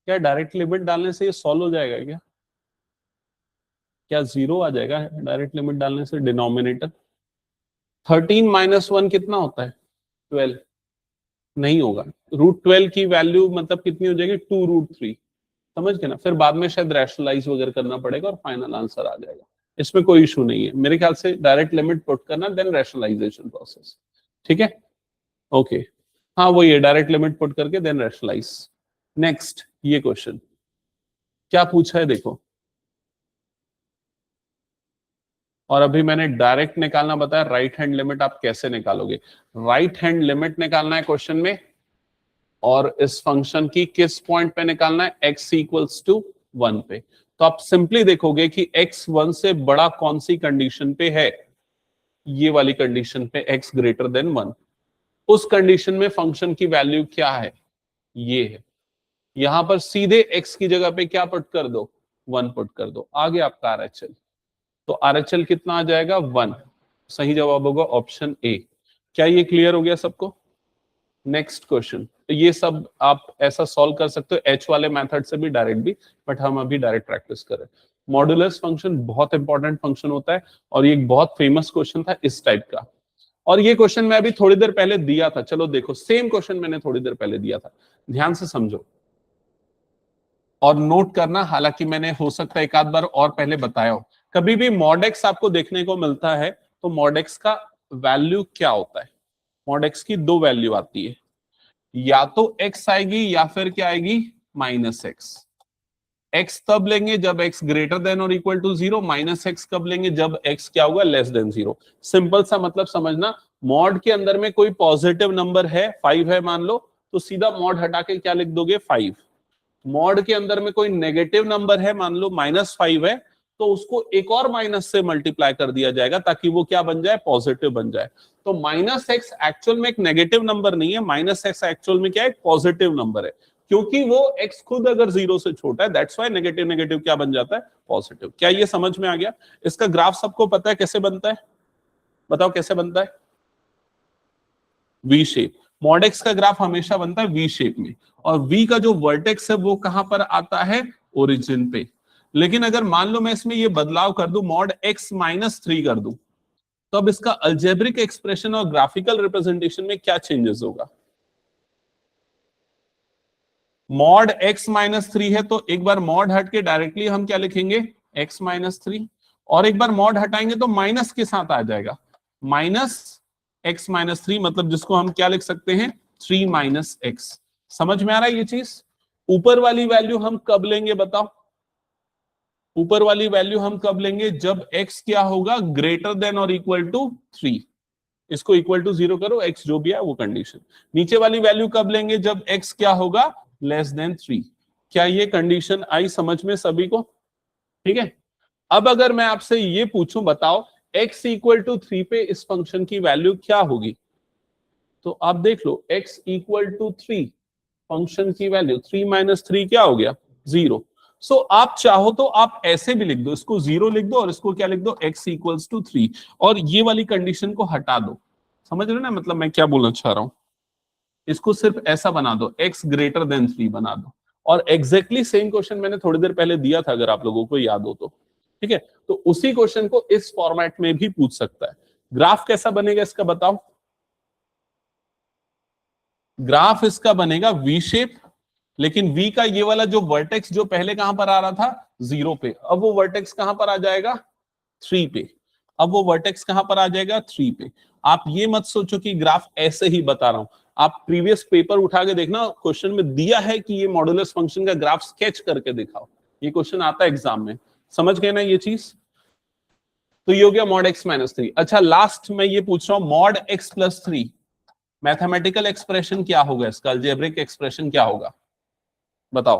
क्या डायरेक्ट लिमिट डालने से ये सॉल्व हो जाएगा क्या? क्या 0 आ जाएगा डायरेक्ट लिमिट डालने से? डिनोमिनेटर 13 - 1 कितना होता है, 12, नहीं होगा। √12 की वैल्यू मतलब कितनी हो जाएगी, 2√3, समझ गए ना? फिर बाद में शायद रैशनलाइज वगैरह करना पड़ेगा और फाइनल आंसर आ जाएगा। इसमें कोई इशू नहीं है मेरे ख्याल से। डायरेक्ट लिमिट पुट करना देन रैशनलाइजेशन प्रोसेस, ठीक है, ओके। हाँ वही है, डायरेक्ट लिमिट पुट करके देन रैशनलाइज। नेक्स्ट ये क्वेश्चन क्या पूछा है देखो, और अभी मैंने डायरेक्ट निकालना बताया, राइट हैंड लिमिट आप कैसे निकालोगे। राइट हैंड लिमिट निकालना है क्वेश्चन में, और इस फंक्शन की किस पॉइंट पे निकालना है, x = 1 पे। तो आप सिंपली देखोगे कि x 1 से बड़ा कौन सी कंडीशन पे है, ये वाली कंडीशन पे, x > 1। उस कंडीशन में फंक्शन की वैल्यू क्या है, ये है। यहां पर सीधे x की जगह पे क्या पुट कर दो, 1 पुट कर दो, आगे आपका RHL। तो RHL कितना आ जाएगा, 1। सही जवाब होगा ऑप्शन ए। क्या ये क्लियर हो गया सबको? Next question. तो ये सब आप ऐसा सॉल्व कर सकते हो एच वाले मेथड से भी, डायरेक्ट भी, बट हम अभी डायरेक्ट प्रैक्टिस करें। मॉड्यूलस फंक्शन बहुत इंपॉर्टेंट फंक्शन होता है, और ये एक बहुत फेमस क्वेश्चन था इस टाइप का। और ये क्वेश्चन मैं अभी थोड़ी देर पहले दिया था, चलो देखो, सेम क्वेश्चन मैंने थोड़ी देर पहले दिया था, ध्यान से समझो और नोट करना। हालांकि मैंने हो सकता है एक आध बार और पहले बताया हो। कभी भी मॉडेक्स आपको देखने को मिलता है तो मॉडेक्स का वैल्यू क्या होता है, मॉडेक्स की दो वैल्यू आती है, या तो x आएगी या फिर क्या आएगी, -x। x तब लेंगे जब x > 0, -x कब लेंगे, जब x क्या होगा, <0। सिंपल सा मतलब समझना, मॉड के अंदर में कोई पॉजिटिव नंबर है, 5 है मान लो, तो सीधा मॉड हटा के क्या लिख दोगे, 5। मॉड के अंदर में कोई नेगेटिव नंबर है, मान लो -5 है, तो उसको एक और माइनस से मल्टीप्लाई कर दिया जाएगा ताकि वो क्या बन जाए, पॉजिटिव बन जाए। तो -x एक्चुअल में एक नेगेटिव नंबर नहीं है, -x एक्चुअल में क्या है, पॉजिटिव नंबर है, क्योंकि वो x खुद अगर 0 से छोटा है, दैट्स व्हाई नेगेटिव नेगेटिव क्या बन जाता है, पॉजिटिव। क्या ये समझ में आ गया? इसका ग्राफ सबको पता है कैसे बनता है, बताओ कैसे बनता है, वी शेप। मॉडेक्स का ग्राफ हमेशा बनता है वी शेप में, और वी का जो वर्टेक्स है वो कहां पर आता है, ओरिजिन पे। लेकिन अगर मान लो मैं इसमें ये बदलाव कर दूं, मॉड x -3 कर दूं, तो अब इसका अल्जेब्रिक एक्सप्रेशन और ग्राफिकल रिप्रेजेंटेशन में क्या चेंजेस होगा। मॉड x -3 है तो एक बार मॉड हट के डायरेक्टली हम क्या लिखेंगे, x -3, और एक बार मॉड हटाएंगे तो माइनस के साथ आ जाएगा, -x -3, मतलब जिसको हम क्या लिख सकते हैं, 3 - x। समझ में आ रहा है ये चीज? ऊपर वाली वैल्यू हम कब लेंगे बताओ, ऊपर वाली वैल्यू हम कब लेंगे, जब x क्या होगा, > 3। इसको = 0 करो, x जो भी है वो कंडीशन। नीचे वाली वैल्यू कब लेंगे, जब x क्या होगा, <3। क्या ये कंडीशन आई समझ में सभी को? ठीक है। अब अगर मैं आपसे ये पूछूं, बताओ x = 3 पे इस फंक्शन की वैल्यू क्या होगी, तो आप देख लो, x = 3, फंक्शन की वैल्यू 3 - 3 क्या हो गया, 0। सो आप चाहो तो आप ऐसे भी लिख दो, इसको 0 लिख दो और इसको क्या लिख दो, x = 3, और ये वाली कंडीशन को हटा दो। समझ रहे हो ना, मतलब मैं क्या बोलना चाह रहा हूं, इसको सिर्फ ऐसा बना दो, x > 3 बना दो। और एग्जैक्टली सेम क्वेश्चन मैंने थोड़ी देर पहले दिया था, अगर आप लोगों को याद हो तो, ठीक है। तो उसी क्वेश्चन को इस फॉर्मेट में भी पूछ सकता है। ग्राफ कैसा बनेगा इसका बताओ, ग्राफ इसका बनेगा वी शेप, लेकिन वी का ये वाला जो वर्टेक्स जो पहले कहां पर आ रहा था, 0 पे, अब वो वर्टेक्स कहां पर आ जाएगा, 3 पे। अब वो वर्टेक्स कहां पर आ जाएगा, 3 पे। आप ये मत सोचो कि ग्राफ ऐसे ही बता रहा हूं, आप प्रीवियस पेपर उठा के देखना, क्वेश्चन में दिया है कि ये मॉडुलस फंक्शन का ग्राफ स्केच करके दिखाओ, ये क्वेश्चन आता है एग्जाम में। समझ गए ना ये चीज? तो ये हो गया मॉड x माइनस 3। अच्छा, लास्ट में ये पूछ रहा हूं, mod x plus 3 mathematical expression क्या होगा, इसका अलजेब्रिक एक्सप्रेशन क्या होगा, बताओ।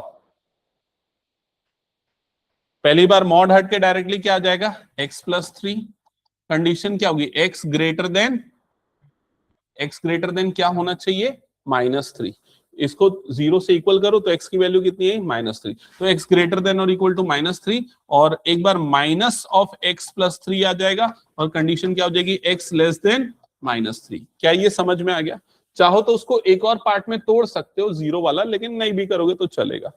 पहली बार मॉड हट के डायरेक्टली क्या आ जाएगा, x प्लस 3। कंडीशन क्या होगी, x ग्रेटर देन क्या होना चाहिए, -3। इसको 0 से इक्वल करो तो x की वैल्यू कितनी है, -3। तो x ग्रेटर देन और इक्वल टू -3, और एक बार माइनस ऑफ x प्लस 3 आ जाएगा, और कंडीशन क्या हो जाएगी, x लेस देन -3। क्या ये समझ में आ गया? चाहो तो उसको एक और पार्ट में तोड़ सकते हो, 0 वाला, लेकिन नहीं भी करोगे तो चलेगा।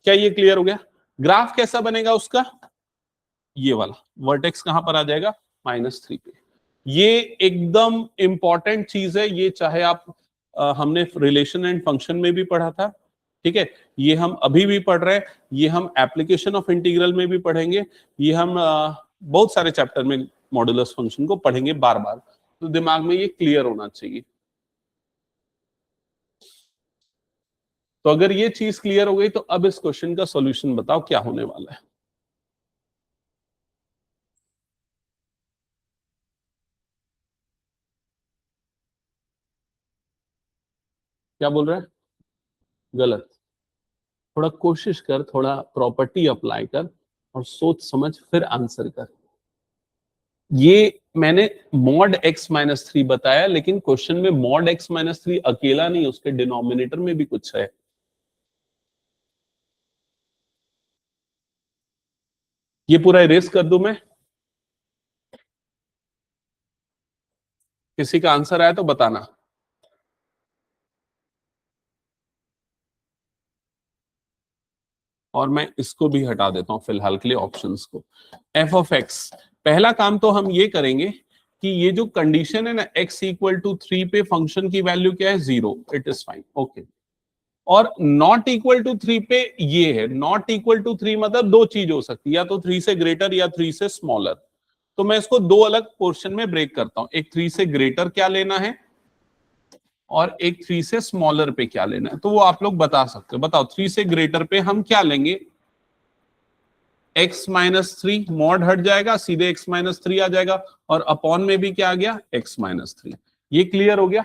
क्या ये क्लियर हो गया? ग्राफ कैसा बनेगा उसका, ये वाला वर्टेक्स कहां पर आ जाएगा, -3 पे। ये एकदम इंपॉर्टेंट चीज है ये, चाहे आप हमने रिलेशन एंड फंक्शन में भी पढ़ा था, ठीक है, ये हम अभी भी पढ़ रहे हैं, ये हम एप्लीकेशन ऑफ इंटीग्रल में भी पढ़ेंगे, ये हम बहुत सारे चैप्टर में मॉडुलस फंक्शन को पढ़ेंगे बार बार, तो दिमाग में ये क्लियर होना चाहिए। तो अगर ये चीज क्लियर हो गई तो अब इस क्वेश्चन का सॉल्यूशन बताओ क्या होने वाला है। क्या बोल रहा है, गलत? थोड़ा कोशिश कर, थोड़ा प्रॉपर्टी अप्लाई कर, और सोच समझ फिर आंसर कर। ये मैंने मॉड x माइनस 3 बताया, लेकिन क्वेश्चन में मॉड x माइनस 3 अकेला नहीं, उसके डिनोमिनेटर में भी कुछ है। ये पूरा इरेज कर दूं मैं? किसी का आंसर आया तो बताना। और मैं इसको भी हटा देता हूं फिलहाल के लिए, ऑप्शंस को। एफ ऑफ एक्स, पहला काम तो हम ये करेंगे कि ये जो कंडीशन है ना, x इक्वल टू 3 पे फंक्शन की वैल्यू क्या है, 0, इट इज फाइन, ओके। और नॉट इक्वल टू 3 पे ये है, नॉट इक्वल टू 3 मतलब दो चीज हो सकती है, या तो 3 से ग्रेटर या 3 से स्मॉलर। तो मैं इसको दो अलग पोर्शन में ब्रेक करता हूं, एक 3 से ग्रेटर क्या लेना है, और एक 3 से स्मॉलर पे क्या लेना है। तो वो आप लोग बता सकते हो, बताओ 3 से ग्रेटर पे हम क्या लेंगे, x माइनस 3, मॉड हट जाएगा, सीधे x माइनस 3 आ जाएगा, और अपॉन में भी क्या आ गया, x माइनस 3। ये क्लियर हो गया?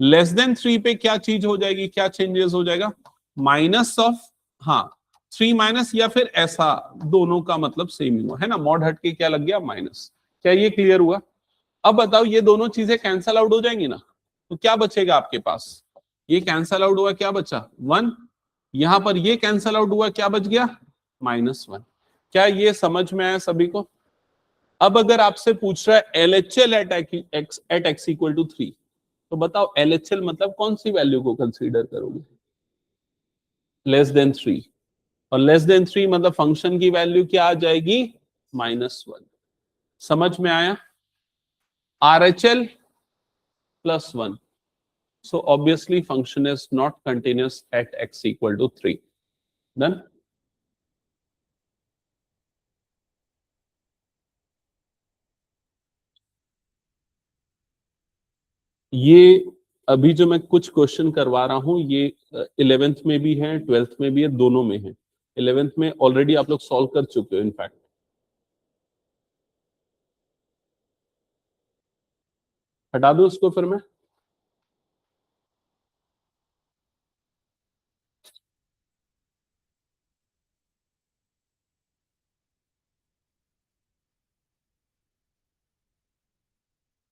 लेस देन 3 पे क्या चीज हो जाएगी, क्या चेंजेस हो जाएगा, माइनस ऑफ, हाँ 3 माइनस, या फिर ऐसा, दोनों का मतलब सेम ही हुआ है ना, मॉड हट के क्या लग गया, माइनस। क्या ये क्लियर हुआ? अब बताओ, ये दोनों चीजें कैंसल आउट हो जाएंगी ना, तो क्या बचेगा आपके पास, ये कैंसल आउट हुआ, क्या बचा, 1। यहां पर ये कैंसल आउट हुआ, क्या बच गया, -1। क्या ये समझ में आया सभी को? अब अगर आपसे पूछ रहा है LHL at x equal to 3, तो बताओ LHL मतलब कौन सी वैल्यू को कंसीडर करोगे, लेस देन 3। और लेस देन 3 मतलब फंक्शन की वैल्यू क्या आ जाएगी, -1। समझ में आया? RHL +1, so obviously function is not continuous at x equal to 3. Done? ये अभी जो मैं कुछ क्वेश्चन करवा रहा हूं, ये 11th में भी है, 12th में भी है, दोनों में है। 11th में ऑलरेडी आप लोग सॉल्व कर चुके हो इनफैक्ट। हटा दो उसको फिर मैं।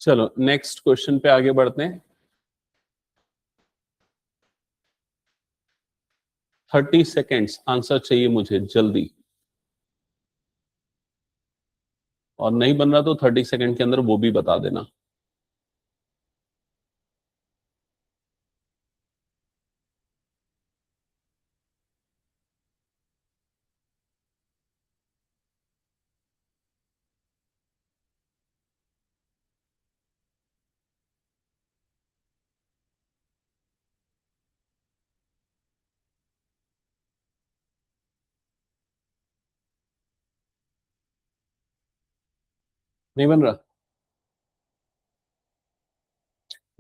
चलो नेक्स्ट क्वेश्चन पे आगे बढ़ते हैं। 30 सेकेंड्स आंसर चाहिए मुझे जल्दी, और नहीं बन रहा तो 30 सेकेंड के अंदर वो भी बता देना। नहीं बन रहा?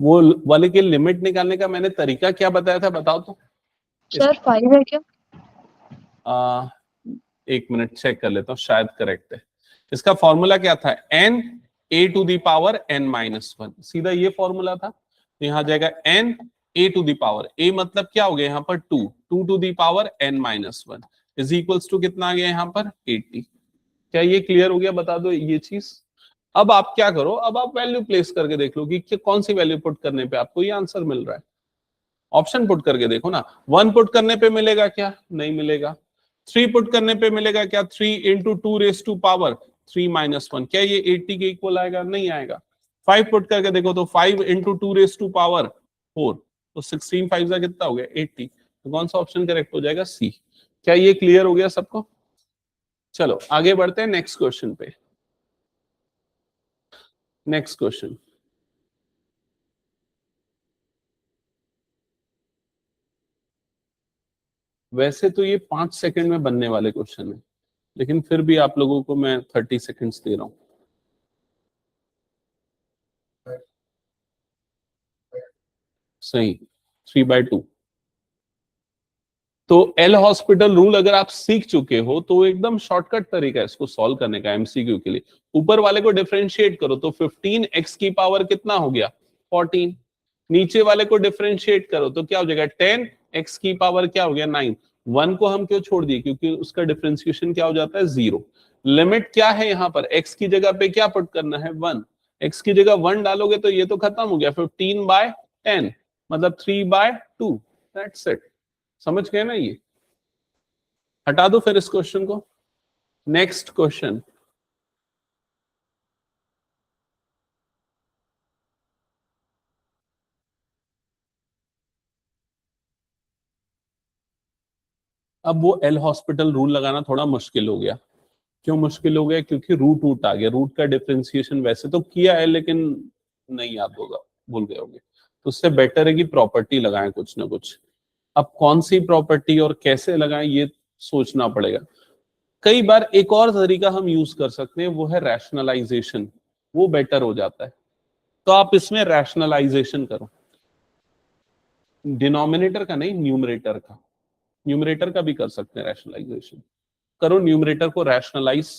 वो वाले के लिमिट निकालने का मैंने तरीका क्या बताया था, बताओ तो। सर 5 है क्या? एक मिनट चेक कर लेता हूँ, शायद करेक्ट है। इसका फॉर्मूला क्या था, n a to the power n-1, सीधा ये फॉर्मूला था। तो यहाँ जाएगा n a to the power, a मतलब क्या हो गया यहाँ पर 2 to the power n-1 is equals to कितना आ गया यहाँ पर 80। क्या ये क्लियर हो गया, बता दो ये चीज। अब आप क्या करो, अब आप वैल्यू प्लेस करके देख लो कि कौन सी वैल्यू पुट करने पे आपको ये आंसर मिल रहा है। ऑप्शन पुट करके देखो ना, 1 पुट करने पे मिलेगा क्या, नहीं मिलेगा। 3 पुट करने पे मिलेगा क्या, 3 इंटू 2 रेस टू पावर 3-1, क्या ये 80 के इक्वल आएगा, नहीं आएगा। 5 पुट करके देखो तो 5 इंटू 2 रेस टू पावर 4, तो 16 5 का कितना हो गया 80। तो कौन सा ऑप्शन करेक्ट हो जाएगा, सी। क्या ये क्लियर हो गया सबको? चलो आगे बढ़ते हैं नेक्स्ट क्वेश्चन पे। नेक्स्ट क्वेश्चन, वैसे तो ये 5 सेकंड में बनने वाले क्वेश्चन है, लेकिन फिर भी आप लोगों को मैं 30 सेकंड्स दे रहा हूं। सही, 3/2। तो एल हॉस्पिटल रूल अगर आप सीख चुके हो तो एकदम शॉर्टकट तरीका है इसको सॉल्व करने का एमसीक्यू के लिए। ऊपर वाले को डिफरेंशिएट करो तो 15x की पावर कितना हो गया 14। नीचे वाले को डिफरेंशिएट करो तो क्या हो जाएगा 10x की पावर क्या हो गया 9। 1 को हम क्यों छोड़ दिए, क्योंकि उसका डिफरेंशिएशन क्या हो जाता है 0। लिमिट क्या है यहाँ पर, x की जगह पे क्या पुट करना है 1। x की जगह 1 डालोगे तो ये तो खत्म हो गया 15/10 मतलब 3/2। दैट्स इट, समझ गए ना ये। हटा दो फिर इस क्वेश्चन को। नेक्स्ट क्वेश्चन, अब वो एल हॉस्पिटल रूल लगाना थोड़ा मुश्किल हो गया। क्यों मुश्किल हो गया, क्योंकि रूट रूट आ गया। रूट का डिफरेंशिएशन वैसे तो किया है लेकिन नहीं याद होगा, भूल गए होंगे। तो उससे बेटर है कि प्रॉपर्टी लगाएं कुछ ना कुछ। अब कौन सी प्रॉपर्टी और कैसे लगाएं ये सोचना पड़ेगा। कई बार एक और तरीका हम यूज कर सकते हैं, वो है रैशनलाइजेशन, वो बेटर हो जाता है। तो आप इसमें रैशनलाइजेशन करो, डिनोमिनेटर का नहीं न्यूमरेटर का। न्यूमरेटर का भी कर सकते हैं रैशनलाइजेशन। करो न्यूमरेटर को रैशनलाइज।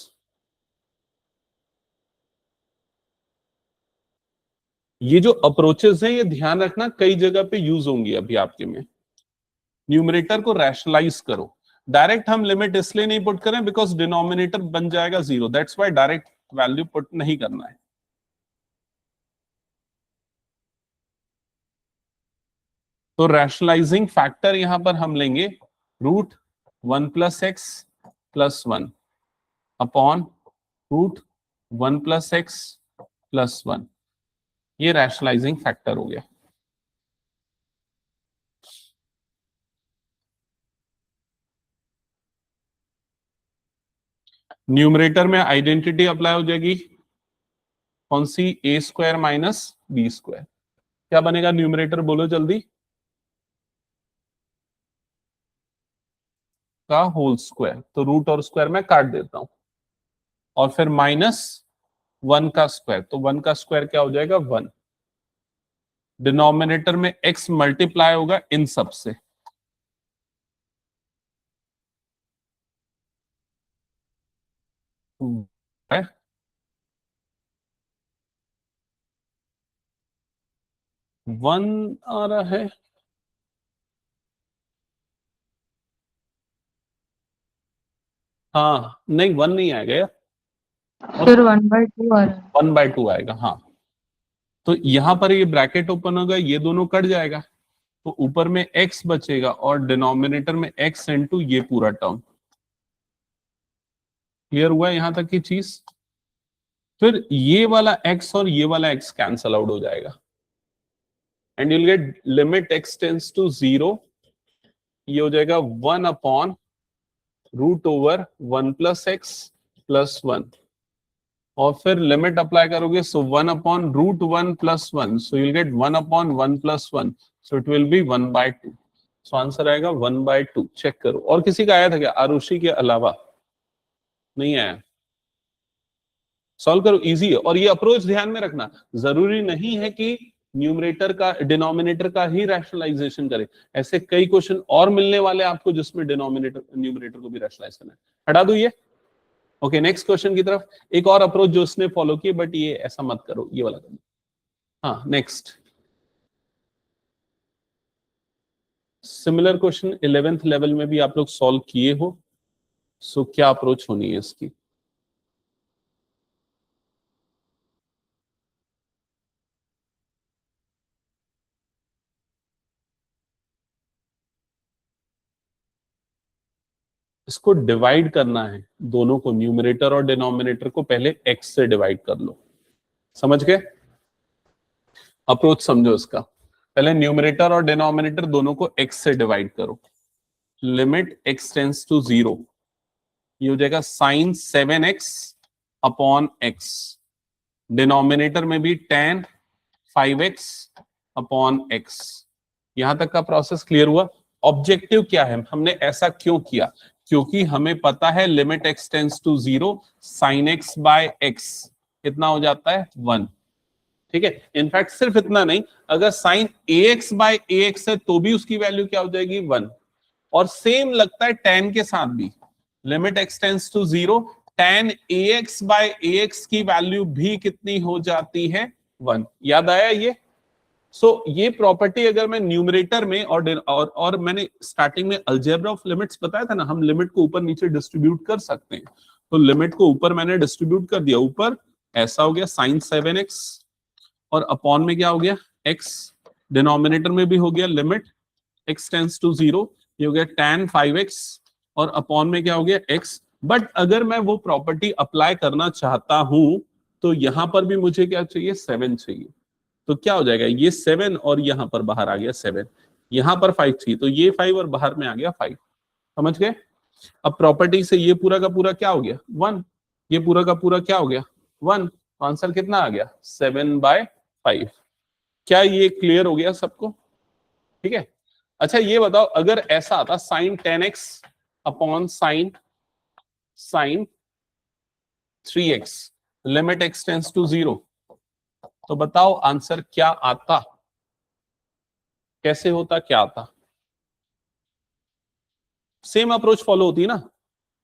ये जो अप्रोचेस हैं ये ध्यान रखना कई जगह पे यूज होंगी अभी आपके में। न्यूमरेटर को रैशनलाइज करो। डायरेक्ट हम लिमिट इसलिए नहीं पुट करें बिकॉज डिनोमिनेटर बन जाएगा 0, that's why direct value put नहीं करना है। तो रैशनलाइजिंग फैक्टर यहां पर हम लेंगे √1 + x + 1 अपॉन √1 + x + 1। ये रैशनलाइजिंग फैक्टर हो गया। न्यूमरेटर में आइडेंटिटी अप्लाई हो जाएगी, कौन सी, a² - b²। क्या बनेगा न्यूमरेटर, बोलो जल्दी, का होल स्क्वायर। तो रूट और स्क्वायर में काट देता हूं, और फिर -1 का स्क्वायर, तो 1 का स्क्वायर क्या हो जाएगा 1। डिनोमिनेटर में x मल्टीप्लाई होगा इन सब से, है 1 आ रहा है। हाँ नहीं 1 नहीं आएगा यार, सर 1/2 आ रहा है। 1/2 आएगा। हाँ तो यहां पर ये ब्रैकेट ओपन होगा, ये दोनों कट जाएगा, तो ऊपर में x बचेगा और डिनोमिनेटर में x इंटू ये पूरा टर्म। क्लियर हुआ यहां तक की चीज। फिर ये वाला x और ये वाला x कैंसल आउट हो जाएगा and you'll get limit x tends to 0। ये हो जाएगा 1/√1 + x + 1, और फिर लिमिट अप्लाई करोगे, सो 1/√1 + 1, so you'll get 1/1 + 1, so it will be 1/2। So answer आएगा 1/2। चेक करो, और किसी का आया था क्या आरुषि के अलावा? नहीं आया। सॉल्व करो, इजी है। और ये अप्रोच ध्यान में रखना, जरूरी नहीं है कि न्यूमरेटर का डिनोमिनेटर का ही रैशनलाइजेशन करें। ऐसे कई क्वेश्चन और मिलने वाले आपको जिसमें डिनोमिनेटर न्यूमरेटर को भी रैशनलाइज करना है। हटा दो ये। ओके, नेक्स्ट क्वेश्चन की तरफ। एक और अप्रोच जो उसने फॉलो की, बट ये ऐसा मत करो, ये वाला करो। हाँ, next similar question 11th level में भी आप लोग सॉल्व किए हो। सो क्या अप्रोच होनी है इसकी? इसको डिवाइड करना है, दोनों को, न्यूमरेटर और डिनोमिनेटर को पहले x से डिवाइड कर लो। समझ गए? अप्रोच समझो इसका। पहले न्यूमरेटर और डिनोमिनेटर दोनों को x से डिवाइड करो। लिमिट x टेंड्स टू 0, ये हो जाएगा sign 7x upon x। Denominator में भी tan 5x अपॉन x। यहां तक का प्रोसेस क्लियर हुआ? ऑब्जेक्टिव क्या है, हमने ऐसा क्यों किया? क्योंकि हमें पता है limit x tends to 0 sine x by x कितना हो जाता है 1। ठीक है, इनफैक्ट सिर्फ इतना नहीं, अगर साइन ax बाय ax है तो भी उसकी वैल्यू क्या हो जाएगी 1। और सेम लगता है tan के साथ भी। Limit x tends to 0 tan ax by ax की वैल्यू भी कितनी हो जाती है 1। याद आया ये? ये प्रॉपर्टी अगर मैं न्यूमरेटर में और मैंने स्टार्टिंग में अलजेब्रा ऑफ लिमिट्स बताया था ना, हम लिमिट को ऊपर नीचे डिस्ट्रीब्यूट कर सकते हैं। तो लिमिट को ऊपर मैंने डिस्ट्रीब्यूट कर दिया, ऊपर ऐसा हो गया साइन 7x और अपॉन में क्या हो गया x। डिनोमिनेटर में भी हो गया लिमिट x टेंड्स टू 0, ये हो गया tan 5x और अपॉन में क्या हो गया x। बट अगर मैं वो प्रॉपर्टी अप्लाई करना चाहता हूं तो यहां पर भी मुझे क्या चाहिए 7 चाहिए। तो क्या हो जाएगा, ये 7 और यहां पर बाहर आ गया 7, यहां पर 5 चाहिए, तो ये 5 और बाहर में आ गया 5। समझ गए? अब प्रॉपर्टी से ये पूरा का पूरा क्या हो गया 1, ये पूरा का पूरा क्या हो गया 1। तो आंसर कितना आ गया 7/5। क्या ये क्लियर हो गया सबको? ठीक है। अच्छा ये बताओ, अगर ऐसा आता sine 10x upon sine 3x, limit x tends to 0, तो बताओ आंसर क्या आता, कैसे होता, क्या आता? सेम अप्रोच फॉलो होती है ना,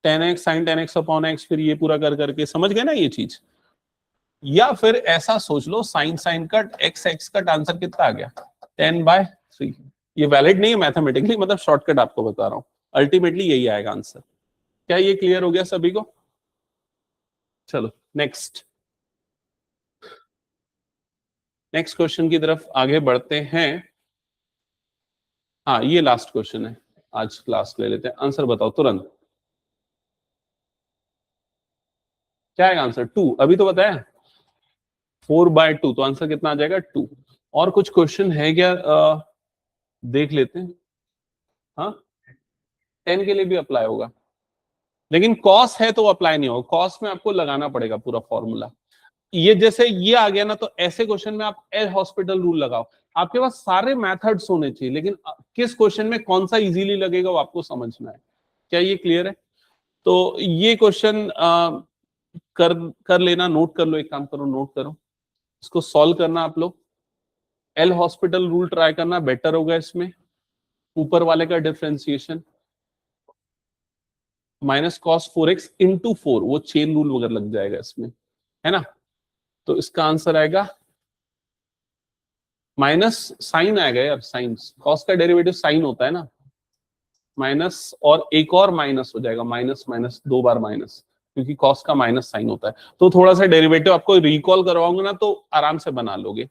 10x sign 10x upon x, फिर ये पूरा कर करके। समझ गए ना ये चीज? या फिर ऐसा सोच लो, sine sine cut x x cut, answer कितना आ गया 10/3। ये वैलिड नहीं है मैथमेटिकली, मतलब शॉर्टकट आपको बता रहा हूं, अल्टीमेटली यही आएगा आंसर। क्या ये क्लियर हो गया सभी को? चलो नेक्स्ट क्वेश्चन की तरफ आगे बढ़ते हैं। हाँ, ये लास्ट क्वेश्चन है, आज क्लास ले लेते हैं। आंसर बताओ तुरंत, क्या है आंसर? 2। अभी तो बताया 4/2, तो आंसर कितना आ जाएगा 2। और कुछ क्वेश्चन है क्या? देख लेते हैं। हाँ, 10 के लिए भी अप्लाई होगा, लेकिन कॉस है तो अप्लाई नहीं होगा। कॉस में आपको लगाना पड़ेगा पूरा फॉर्मूला। ये जैसे ये आ गया ना, तो ऐसे क्वेश्चन में आप एल हॉस्पिटल रूल लगाओ। आपके पास सारे मेथड्स होने चाहिए, लेकिन किस क्वेश्चन में कौन सा इजीली लगेगा वो आपको समझना है। क्या ये क्लियर है? तो ये क्वेश्चन कर कर लेना, नोट कर लो, एक काम करो नोट करो, इसको सॉल्व करना आप लोग। एल हॉस्पिटल रूल ट्राई करना बेटर होगा इसमें। ऊपर वाले का differentiation minus cos 4x into 4, वो चेन रूल वगैरह लग जाएगा इसमें, है ना? तो इसका आंसर आएगा माइनस साइन आएगा यार, साइन, कॉस का डेरिवेटिव साइन होता है ना, माइनस और एक और माइनस हो जाएगा, माइनस माइनस 2 बार माइनस, क्योंकि कॉस का माइनस साइन होता है। तो थोड़ा सा डेरिवेटिव आपको रिकॉल करवाऊंगा ना, तो आराम से बना लोगे।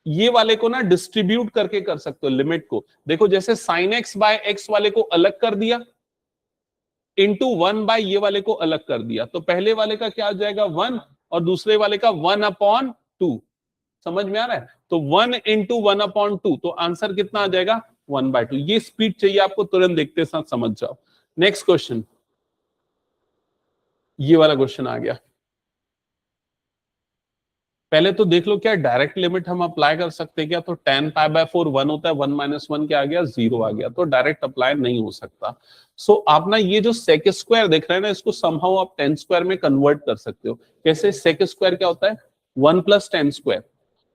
ये वाले को ना डिस्ट्रीब्यूट करके कर सकते हो लिमिट को। देखो जैसे साइन एक्स बाय एक्स वाले को अलग कर दिया, इंटू 1 बाय ये वाले को अलग कर दिया, तो पहले वाले का क्या आ जाएगा 1 और दूसरे वाले का 1/2। समझ में आ रहा है? तो 1 इंटू 1/2, तो आंसर कितना आ जाएगा 1/2। ये स्पीड चाहिए आपको, तुरंत देखते साथ समझ जाओ। नेक्स्ट क्वेश्चन, ये वाला क्वेश्चन आ गया। पहले तो देख लो, क्या डायरेक्ट लिमिट हम अप्लाई कर सकते हैं क्या? तो tan π/4 1 होता है, 1 - 1 क्या आ गया 0 आ गया, तो डायरेक्ट अप्लाई नहीं हो सकता। आप ना ये जो सेक स्क्वायर देख रहे हैं ना, इसको समहाउ आप tan स्क्वायर में कन्वर्ट कर सकते हो। कैसे? सेक स्क्वायर क्या होता है 1 + tan स्क्वायर।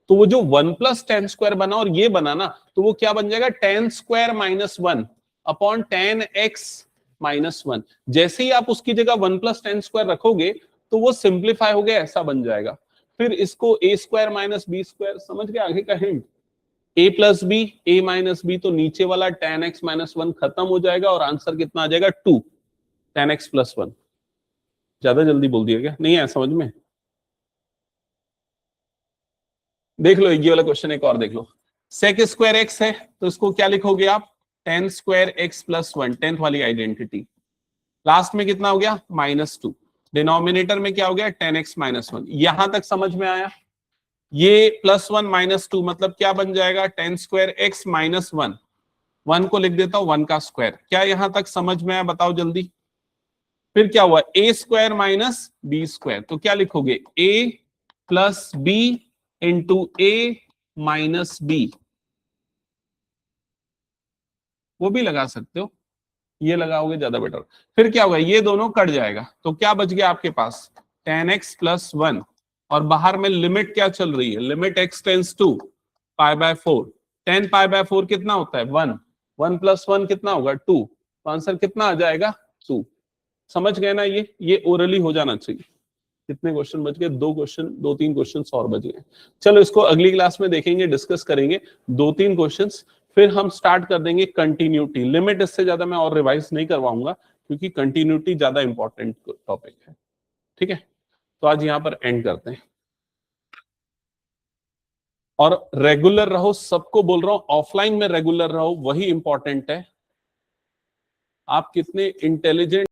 तो वो जो 1 प्लस टेन स्क्वायर बना और ये बना ना, तो वो क्या बन जाएगा, ten square minus 1 upon ten x minus 1। जैसे ही आप उसकी जगह 1 प्लस टेन स्क्वायर रखोगे तो वो सिंप्लीफाई हो गया, ऐसा बन जाएगा। फिर इसको ए स्क्वायर माइनस बी स्क्वायर, समझ गए आगे का हिंट, ए प्लस बी, ए माइनस बी, तो नीचे वाला टेन एक्स माइनस 1 खत्म हो जाएगा और आंसर कितना आ जाएगा, 2 टेन एक्स प्लस 1। ज्यादा जल्दी बोल दिया क्या, नहीं है समझ में? देख लो ये वाला क्वेश्चन एक और देख लो। सेक स्क्वायर एक्स है तो इसको क्या लिखोगे आप, ten square x plus 1, tenth वाली आइडेंटिटी। लास्ट में कितना हो गया, -2। डिनोमिनेटर में क्या हो गया, टेन एक्स माइनस 1। यहां तक समझ में आया? ये +1 -2 मतलब क्या बन जाएगा, टेन स्क्वायर एक्स माइनस 1। 1 को लिख देता हूं 1 का स्क्वायर। क्या यहां तक समझ में आया, बताओ जल्दी। फिर क्या हुआ, ए स्क्वायर माइनस बी स्क्वायर, तो क्या लिखोगे, ए प्लस बी इंटू ए माइनस बी। वो भी लगा सकते हो, ये लगाओगे ज्यादा बेटर। फिर क्या होगा, ये दोनों कट जाएगा तो क्या बच गया आपके पास, टेन एक्स प्लस 1। और बाहर में लिमिट क्या चल रही है, limit x tends to pi by 4। 10 pi by 4 कितना होता है, 1। 1 प्लस 1 कितना होगा, 2। तो आंसर कितना आ जाएगा, 2। समझ गए ना, ये ओरली हो जाना चाहिए। कितने क्वेश्चन बच गए, 2 क्वेश्चन, 2-3 क्वेश्चन और बच गए। चलो इसको अगली क्लास में देखेंगे, डिस्कस करेंगे 2-3 क्वेश्चंस। फिर हम स्टार्ट कर देंगे कंटिन्यूटी, लिमिट इससे ज्यादा मैं और रिवाइज नहीं करवाऊंगा क्योंकि कंटिन्यूटी ज्यादा इंपॉर्टेंट टॉपिक है। ठीक है, तो आज यहां पर एंड करते हैं। और रेगुलर रहो, सबको बोल रहा हूं, ऑफलाइन में रेगुलर रहो, वही इंपॉर्टेंट है। आप कितने इंटेलिजेंट